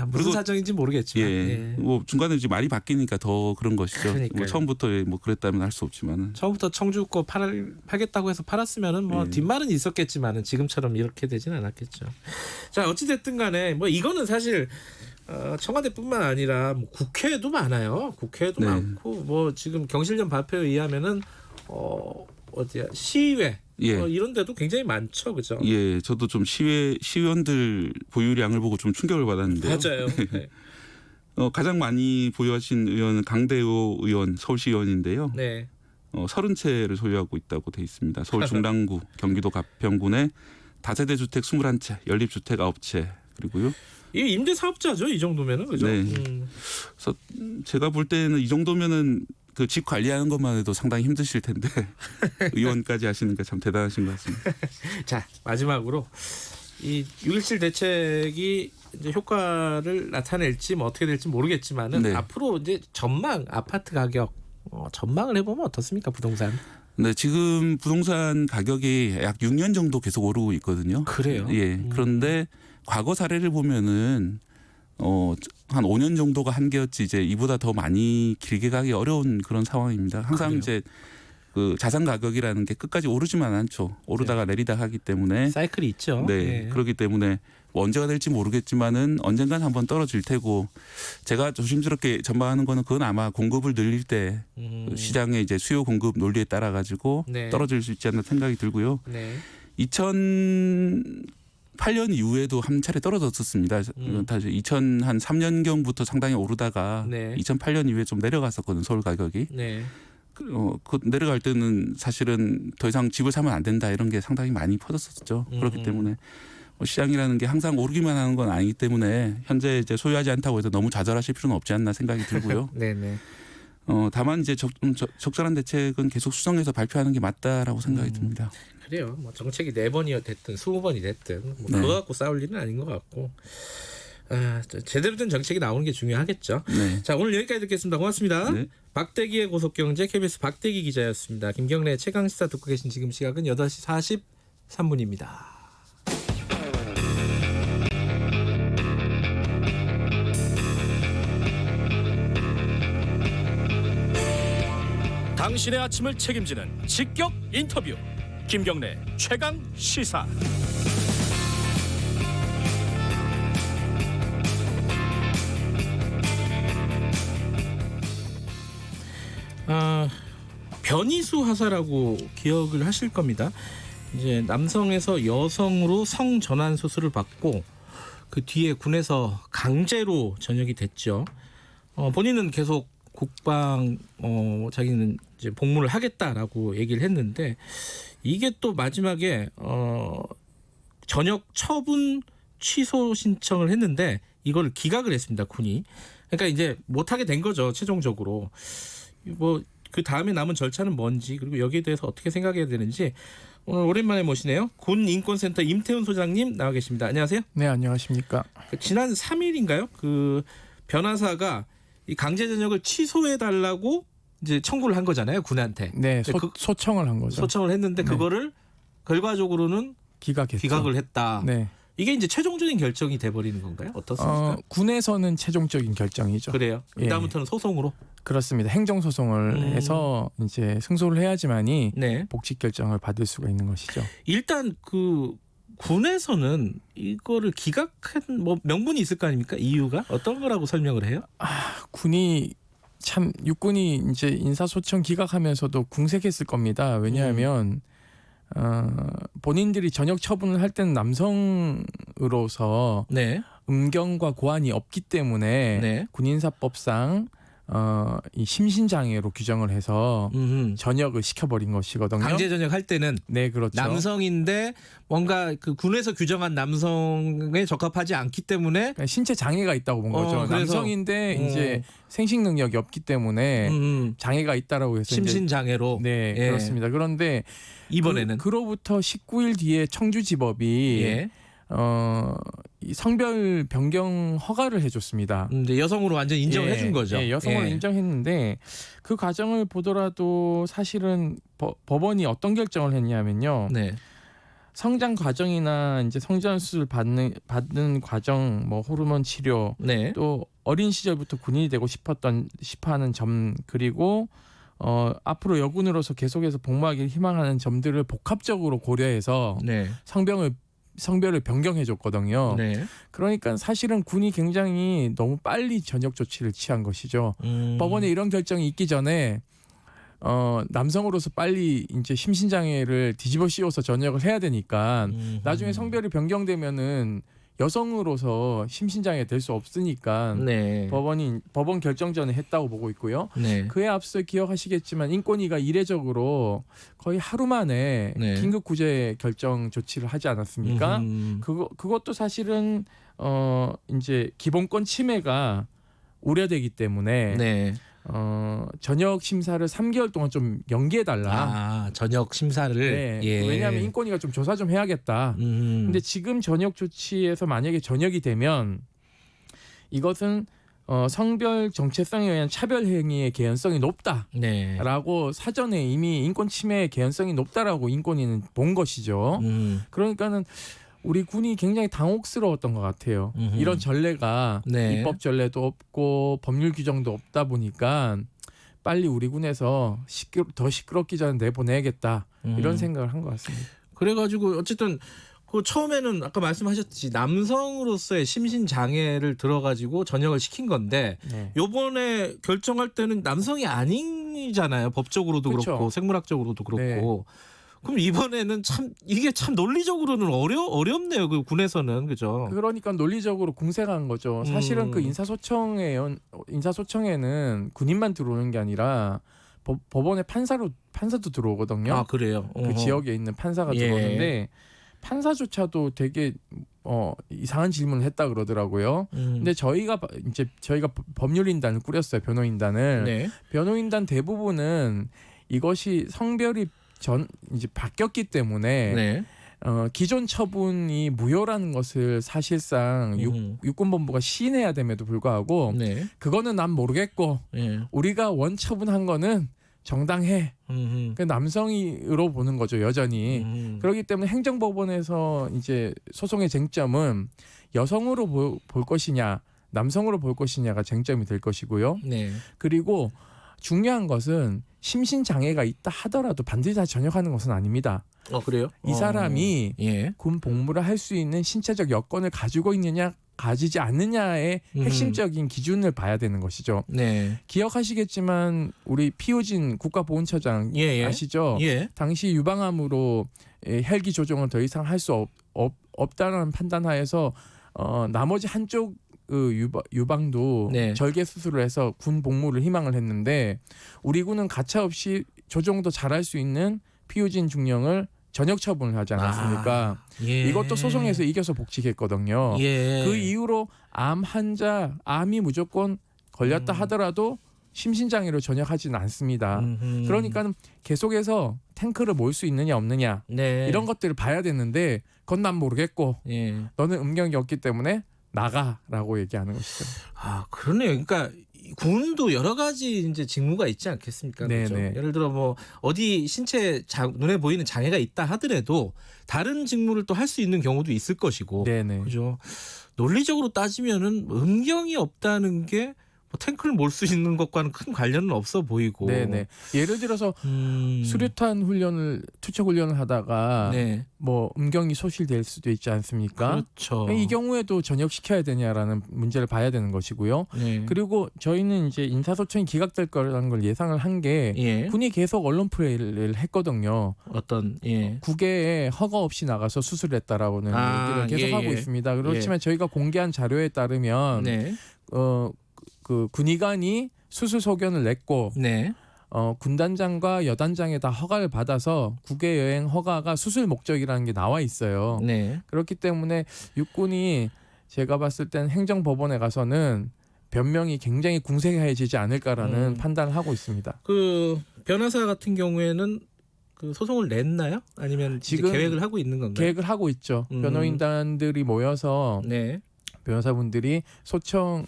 무슨 사정인지 모르겠지만. 예. 뭐 중간에 이제 말이 바뀌니까 더 그런 것이죠. 뭐 처음부터 뭐 그랬다면 할 수 없지만은. 처음부터 청주 거 팔겠다고 해서 팔았으면은 뭐 뒷말은 있었겠지만은 지금처럼 이렇게 되진 않았겠죠. 자 어찌 됐든 간에 뭐 이거는 사실 청와대뿐만 아니라 뭐 국회에도 많아요. 국회에도 많고 뭐 지금 경실련 발표에 의하면은 어디야 시의회 이런 데도 굉장히 많죠, 그죠? 예, 저도 좀 시의원들 보유량을 보고 좀 충격을 받았는데요. 맞아요. 네. 가장 많이 보유하신 의원은 강대호 의원, 서울시 의원인데요. 네. 30채를 소유하고 있다고 돼 있습니다. 서울 중랑구, 경기도 가평군에 다세대 주택 21채, 연립주택 9채 그리고요. 이 임대 사업자죠, 이 정도면은 그죠? 네. 그래서 제가 볼 때는 이 정도면은 그 집 관리하는 것만 해도 상당히 힘드실 텐데 의원까지 하시니까 참 대단하신 것 같습니다. 자 마지막으로 이 6.17 대책이 이제 효과를 나타낼지 뭐 어떻게 될지 모르겠지만은 앞으로 이제 전망 아파트 가격 전망을 해보면 어떻습니까 부동산? 네, 지금 부동산 가격이 약 6년 정도 계속 오르고 있거든요. 그래요? 예. 그런데 과거 사례를 보면은 한 5년 정도가 한계였지 이제 이보다 더 많이 길게 가기 어려운 그런 상황입니다. 항상 그래요? 이제 그 자산 가격이라는 게 끝까지 오르지만 않죠. 오르다가 내리다 하기 때문에 사이클이 있죠. 네, 그렇기 때문에 뭐 언제가 될지 모르겠지만은 언젠간 한번 떨어질 테고 제가 조심스럽게 전망하는 거는 그건 아마 공급을 늘릴 때 시장의 이제 수요 공급 논리에 따라 가지고 떨어질 수 있지 않나 생각이 들고요. 2008년 이후에도 한 차례 떨어졌었습니다. 다시 2003년경부터 상당히 오르다가 2008년 이후에 좀 내려갔었거든요. 서울 가격이. 그 내려갈 때는 사실은 더 이상 집을 사면 안 된다 이런 게 상당히 많이 퍼졌었죠. 그렇기 때문에 시장이라는 게 항상 오르기만 하는 건 아니기 때문에 현재 이제 소유하지 않다고 해서 너무 좌절하실 필요는 없지 않나 생각이 들고요. 네네. 다만 이제 적절한 대책은 계속 수정해서 발표하는 게 맞다라고 생각이 듭니다. 그래요. 뭐 정책이 4번이 됐든 20번이 됐든 뭐 그거 갖고 싸울 일은 아닌 것 같고 제대로 된 정책이 나오는 게 중요하겠죠. 네. 자, 오늘 여기까지 듣겠습니다. 고맙습니다. 네. 박대기의 고속경제 KBS 박대기 기자였습니다. 김경래 최강시사 듣고 계신 지금 시각은 8시 43분입니다. 당신의 아침을 책임지는 직격 인터뷰 김경래 최강 시사. 변이수 하사라고 기억을 하실 겁니다. 이제 남성에서 여성으로 성전환 수술을 받고 그 뒤에 군에서 강제로 전역이 됐죠. 본인은 계속 국방 자기는 이제 복무를 하겠다라고 얘기를 했는데 이게 또 마지막에 전역 처분 취소 신청을 했는데 이걸 기각을 했습니다. 군이. 그러니까 이제 못하게 된 거죠. 최종적으로. 뭐 그 다음에 남은 절차는 뭔지 그리고 여기에 대해서 어떻게 생각해야 되는지 오늘 오랜만에 모시네요. 군인권센터 임태훈 소장님 나와 계십니다. 안녕하세요. 네, 안녕하십니까. 지난 3일인가요? 그 변호사가 이 강제 전역을 취소해 달라고 이제 청구를 한 거잖아요. 군한테. 네, 소청을 한 거죠. 소청을 했는데 네. 그거를 결과적으로는 기각을 했다. 네. 이게 이제 최종적인 결정이 돼 버리는 건가요? 어떻습니까? 군에서는 최종적인 결정이죠. 그래요. 그다음부터는 소송으로. 그렇습니다. 행정 소송을 해서 이제 승소를 해야지만이 네. 복직 결정을 받을 수가 있는 것이죠. 일단 그 군에서는 이거를 기각한 뭐 명분이 있을 거 아닙니까? 이유가 어떤 거라고 설명을 해요? 군이 참 육군이 이제 인사소청 기각하면서도 궁색했을 겁니다. 왜냐하면 본인들이 전역 처분을 할 때는 남성으로서 네. 음경과 고환이 없기 때문에 네. 군인사법상 이 심신장애로 규정을 해서 전역을 시켜버린 것이거든요. 강제 전역할 때는 네, 그렇죠. 남성인데 뭔가 그 군에서 규정한 남성에 적합하지 않기 때문에 그러니까 신체 장애가 있다고 본 거죠. 남성인데 이제 생식 능력이 없기 때문에 장애가 있다라고 해서 심신 장애로. 네, 예. 그렇습니다. 그런데 이번에는 그로부터 19일 뒤에 청주지법이 예. 이 성별 변경 허가를 해줬습니다. 근데 여성으로 완전 인정을 해준 거죠. 예, 여성으로 인정했는데 그 과정을 보더라도 사실은 법원이 어떤 결정을 했냐면요. 네. 성장 과정이나 이제 성전 수술 받는 과정, 뭐 호르몬 치료, 네. 또 어린 시절부터 군인이 되고 싶어하는 점 그리고 앞으로 여군으로서 계속해서 복무하기를 희망하는 점들을 복합적으로 고려해서 네. 성별을 변경해줬거든요. 네. 그러니까 사실은 군이 굉장히 너무 빨리 전역 조치를 취한 것이죠. 법원에 이런 결정이 있기 전에 남성으로서 빨리 이제 심신장애를 뒤집어 씌워서 전역을 해야 되니까 나중에 성별이 변경되면은 여성으로서 심신장애 될 수 없으니까 네. 법원 결정 전에 했다고 보고 있고요. 네. 그에 앞서 기억하시겠지만 인권위가 이례적으로 거의 하루 만에 네. 긴급 구제 결정 조치를 하지 않았습니까? 그것도 사실은 이제 기본권 침해가 우려되기 때문에 네. 전역 심사를 3개월 동안 좀 연기해 달라. 전역 심사를. 네. 예. 왜냐하면 인권위가 좀 조사 좀 해야겠다. 근데 지금 전역 조치에서 만약에 전역이 되면 이것은 성별 정체성에 의한 차별 행위의 개연성이 높다라고 네. 사전에 이미 인권 침해의 개연성이 높다라고 인권위는 본 것이죠. 그러니까는 우리 군이 굉장히 당혹스러웠던 것 같아요. 이런 전례가 네. 입법 전례도 없고 법률 규정도 없다 보니까 빨리 우리 군에서 더 시끄럽기 전에 내보내야겠다 이런 생각을 한 것 같습니다. 그래가지고 어쨌든 그 처음에는 아까 말씀하셨듯이 남성으로서의 심신 장애를 들어가지고 전역을 시킨 건데 네. 요번에 결정할 때는 남성이 아니잖아요. 법적으로도 그렇죠. 그렇고 생물학적으로도 그렇고. 네. 그럼 이번에는 참 이게 참 논리적으로는 어렵네요. 그 군에서는 그죠. 그러니까 논리적으로 궁색한 거죠. 사실은 그 인사소청에는 군인만 들어오는 게 아니라 법원의 판사도 들어오거든요. 아 그래요. 그 지역에 있는 판사가 들어오는데 판사조차도 되게 이상한 질문을 했다 그러더라고요. 근데 저희가 법률인단을 꾸렸어요. 변호인단을. 네. 변호인단 대부분은 이것이 성별이 이제 바뀌었기 때문에 네. 기존 처분이 무효라는 것을 사실상 육군본부가 시인해야 됨에도 불구하고 네. 그거는 난 모르겠고 예. 우리가 원처분한 거는 정당해. 그 남성으로 보는 거죠, 여전히. 그렇기 때문에 행정법원에서 이제 소송의 쟁점은 여성으로 볼 것이냐, 남성으로 볼 것이냐가 쟁점이 될 것이고요. 네. 그리고 중요한 것은 심신 장애가 있다 하더라도 반드시 다 전역하는 것은 아닙니다. 그래요? 이 사람이 예. 군 복무를 할 수 있는 신체적 여건을 가지고 있느냐 가지지 않느냐의 핵심적인 기준을 봐야 되는 것이죠. 네. 기억하시겠지만 우리 피우진 국가보훈처장 예. 아시죠? 예. 당시 유방암으로 헬기 조종을 더 이상 할 수 없다는 판단하에서 나머지 한쪽 유방도 네. 절개 수술을 해서 군 복무를 희망을 했는데 우리 군은 가차없이 조종도 잘할 수 있는 피우진 중령을 전역 처분을 하지 않았습니까? 예. 이것도 소송에서 이겨서 복직했거든요. 예. 그 이후로 암 환자, 암이 무조건 걸렸다 하더라도 심신장애로 전역하지는 않습니다. 그러니까 계속해서 탱크를 몰 수 있느냐 없느냐 네. 이런 것들을 봐야 되는데 그건 난 모르겠고 예. 너는 음경이 없기 때문에 나가라고 얘기하는 것이죠. 그러네요. 그러니까 군도 여러 가지 이제 직무가 있지 않겠습니까? 그렇죠? 네네. 예를 들어 뭐 어디 신체 눈에 보이는 장애가 있다 하더라도 다른 직무를 또 할 수 있는 경우도 있을 것이고, 네네. 그죠? 논리적으로 따지면은 음경이 없다는 게 뭐 탱크를 몰 수 있는 것과는 큰 관련은 없어 보이고. 네네. 예를 들어서 수류탄 훈련을 투척 훈련을 하다가 네. 뭐 음경이 소실될 수도 있지 않습니까? 그렇죠. 이 경우에도 전역시켜야 되냐라는 문제를 봐야 되는 것이고요. 네. 그리고 저희는 이제 인사소송이 기각될 거라는 걸 예상을 한 게 예. 군이 계속 언론 플레이를 했거든요. 어떤 예. 국외에 허가 없이 나가서 수술했다라고는 얘기를 계속 예, 하고 예. 있습니다. 그렇지만 저희가 공개한 자료에 따르면 네. 그 군의관이 수술 소견을 냈고 네. 군단장과 여단장에 다 허가를 받아서 국외 여행 허가가 수술 목적이라는 게 나와 있어요. 네. 그렇기 때문에 육군이 제가 봤을 땐 행정법원에 가서는 변명이 굉장히 궁색해지지 않을까라는 판단을 하고 있습니다. 그 변호사 같은 경우에는 그 소송을 냈나요? 아니면 지금 계획을 하고 있는 건가요? 계획을 하고 있죠. 변호인단들이 모여서 네. 변호사분들이 소청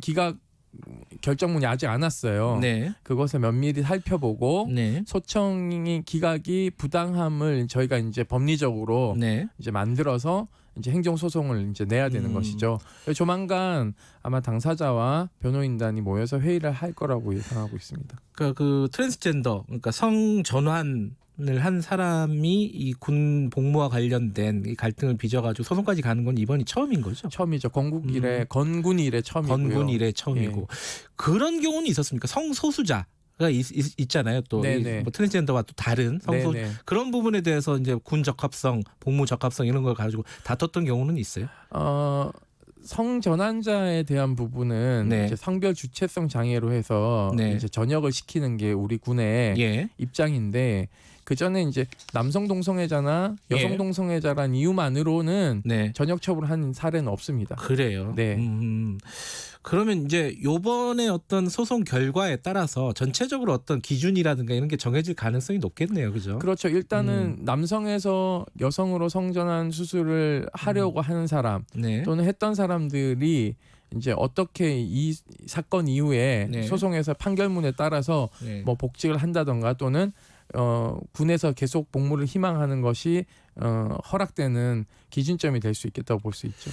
기각 결정문이 아직 안 왔어요. 네. 그것을 면밀히 살펴보고 네. 소청이 기각이 부당함을 저희가 이제 법리적으로 네. 이제 만들어서 이제 행정 소송을 이제 내야 되는 것이죠. 조만간 아마 당사자와 변호인단이 모여서 회의를 할 거라고 예상하고 있습니다. 그러니까 그 트랜스젠더, 그러니까 성 전환을 한 사람이 이 군 복무와 관련된 이 갈등을 빚어가지고 소송까지 가는 건 이번이 처음인 거죠? 처음이죠. 건국 이래 건군 이래 처음이고요. 건군 이래 처음이고 그런 경우는 있었습니까? 성소수자. 가 있잖아요. 또 뭐 트랜스젠더와 또 다른 성소 그런 부분에 대해서 이제 군 적합성, 복무 적합성 이런 걸 가지고 다퉜던 경우는 있어요. 성전환자에 대한 부분은 네. 이제 성별 주체성 장애로 해서 네. 이제 전역을 시키는 게 우리 군의 예. 입장인데 그 전에 이제 남성 동성애자나 여성 예. 동성애자란 이유만으로는 네. 전역 처분한 사례는 없습니다. 그래요. 네. 그러면 이제 요번에 어떤 소송 결과에 따라서 전체적으로 어떤 기준이라든가 이런 게 정해질 가능성이 높겠네요. 그죠? 그렇죠. 일단은 남성에서 여성으로 성전환 수술을 하려고 하는 사람 네. 또는 했던 사람들이 이제 어떻게 이 사건 이후에 네. 소송에서 판결문에 따라서 네. 뭐 복직을 한다던가 또는 군에서 계속 복무를 희망하는 것이 허락되는 기준점이 될 수 있겠다고 볼 수 있죠.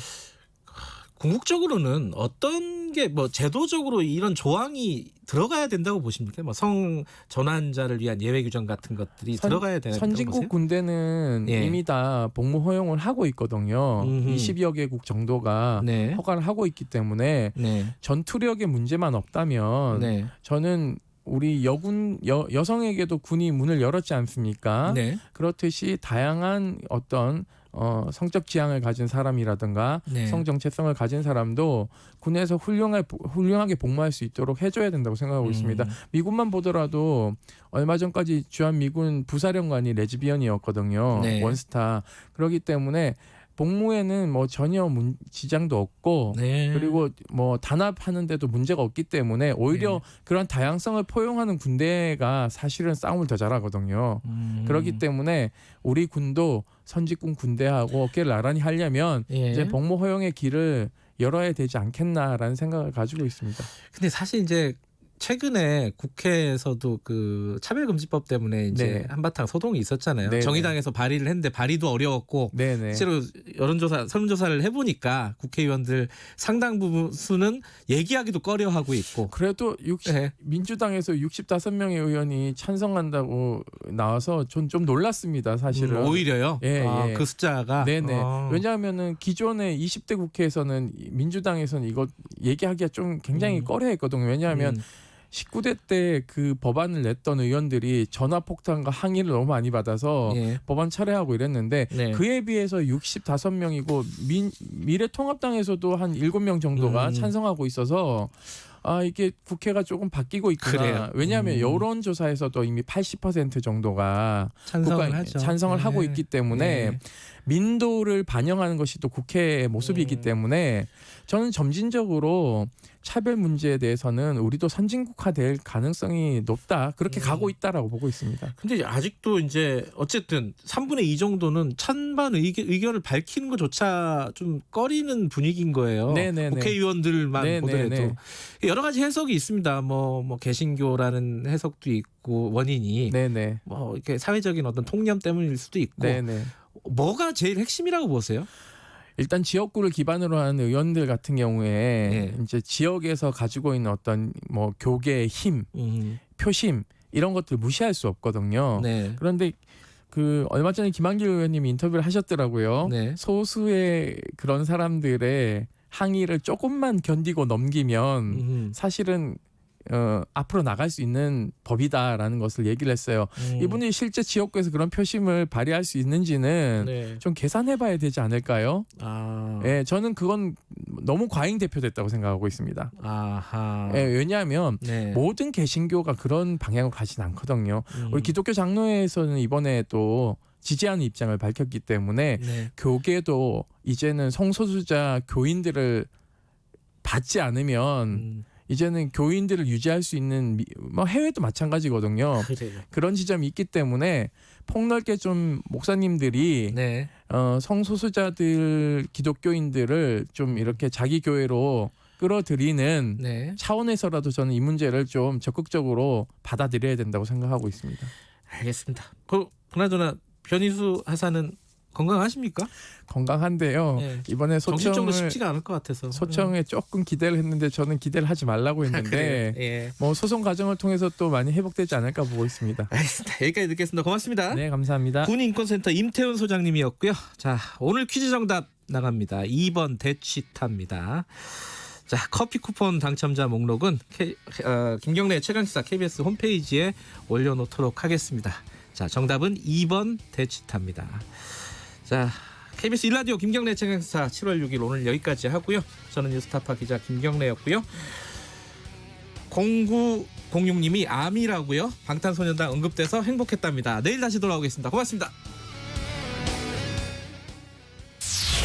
궁극적으로는 어떤 게 뭐 제도적으로 이런 조항이 들어가야 된다고 보십니까? 뭐 성 전환자를 위한 예외 규정 같은 것들이 들어가야 된다고 선진국 보세요? 군대는 예. 이미 다 복무 허용을 하고 있거든요. 20여 개국 정도가 네. 허가를 하고 있기 때문에 네. 전투력의 문제만 없다면 네. 저는 우리 여성에게도 군이 문을 열었지 않습니까? 네. 그렇듯이 다양한 어떤 성적 지향을 가진 사람이라든가 네. 성 정체성을 가진 사람도 군에서 훌륭하게 복무할 수 있도록 해줘야 된다고 생각하고 있습니다. 미군만 보더라도 얼마 전까지 주한 미군 부사령관이 레즈비언이었거든요. 네. 원스타. 그렇기 때문에 복무에는 뭐 전혀 지장도 없고 네. 그리고 뭐 단합하는데도 문제가 없기 때문에 오히려 그런 다양성을 포용하는 군대가 사실은 싸움을 더 잘하거든요. 그렇기 때문에 우리 군도 선직군 군대하고 어깨를 나란히 하려면 예. 이제 복무 허용의 길을 열어야 되지 않겠나라는 생각을 가지고 있습니다. 근데 사실 이제 최근에 국회에서도 그 차별금지법 때문에 이제 네. 한바탕 소동이 있었잖아요. 네네. 정의당에서 발의를 했는데 발의도 어려웠고 네네. 실제로 설문조사를 해보니까 국회의원들 상당 부분은 얘기하기도 꺼려하고 있고. 그래도 민주당에서 65명의 의원이 찬성한다고 나와서 전 좀 놀랐습니다. 사실은. 오히려요? 예, 예. 그 숫자가? 네네. 왜냐하면은 기존의 20대 국회에서는 민주당에서는 이거 얘기하기가 좀 굉장히 꺼려했거든요. 왜냐하면 19대 때 그 법안을 냈던 의원들이 전화폭탄과 항의를 너무 많이 받아서 법안 철회하고 이랬는데 그에 비해서 65명이고 미래통합당에서도 한 7명 정도가 찬성하고 있어서 이게 국회가 조금 바뀌고 있구나. 그래요. 왜냐하면 여론조사에서도 이미 80% 정도가 찬성을 하고 있기 때문에 민도를 반영하는 것이 또 국회의 모습이기 때문에 저는 점진적으로 차별 문제에 대해서는 우리도 선진국화될 가능성이 높다. 그렇게 가고 있다라고 보고 있습니다. 근데 아직도 이제 어쨌든 3분의 2 정도는 찬반 의견을 밝히는 것조차 좀 꺼리는 분위기인 거예요. 네네네. 국회의원들만 네네네. 보더라도 여러 가지 해석이 있습니다. 뭐 개신교라는 해석도 있고 원인이 네네. 뭐 이렇게 사회적인 어떤 통념 때문일 수도 있고. 네네. 뭐가 제일 핵심이라고 보세요? 일단 지역구를 기반으로 하는 의원들 같은 경우에 이제 지역에서 가지고 있는 어떤 뭐 교계의 힘, 표심 이런 것들 무시할 수 없거든요. 그런데 그 얼마 전에 김한길 의원님이 인터뷰를 하셨더라고요. 소수의 그런 사람들의 항의를 조금만 견디고 넘기면 사실은 앞으로 나갈 수 있는 법이다라는 것을 얘기를 했어요. 이분이 실제 지역구에서 그런 표심을 발휘할 수 있는지는 좀 계산해봐야 되지 않을까요? 예, 저는 그건 너무 과잉 대표됐다고 생각하고 있습니다. 예, 왜냐하면 모든 개신교가 그런 방향으로 가진 않거든요. 우리 기독교 장로회에서는 이번에 또 지지하는 입장을 밝혔기 때문에 교계도 이제는 성소수자 교인들을 받지 않으면 이제는 교인들을 유지할 수 있는 뭐 해외도 마찬가지거든요. 그런 지점이 있기 때문에 폭넓게 좀 목사님들이 성소수자들 기독교인들을 좀 이렇게 자기 교회로 끌어들이는 차원에서라도 저는 이 문제를 좀 적극적으로 받아들여야 된다고 생각하고 있습니다. 알겠습니다. 그나저나 변희수 하사는 건강하십니까? 건강한데요. 이번에 정신적으로 쉽지가 않을 것 같아서 소청에 조금 기대를 했는데 저는 기대를 하지 말라고 했는데 뭐 소송 과정을 통해서 또 많이 회복되지 않을까 보고 있습니다. 알겠습니다. 여기까지 듣겠습니다. 고맙습니다. 네, 감사합니다. 군인권센터 임태훈 소장님이었고요. 자, 오늘 퀴즈 정답 나갑니다. 2번 대취타입니다. 자, 커피 쿠폰 당첨자 목록은 김경래 최강시사 KBS 홈페이지에 올려놓도록 하겠습니다. 자, 정답은 2번 대취타입니다. 자, KBS 1라디오 김경래 최강시사 7월 6일 오늘 여기까지 하고요. 저는 뉴스타파 기자 김경래였고요. 0906님이 암이라고요. 방탄소년단 언급돼서 행복했답니다. 내일 다시 돌아오겠습니다. 고맙습니다.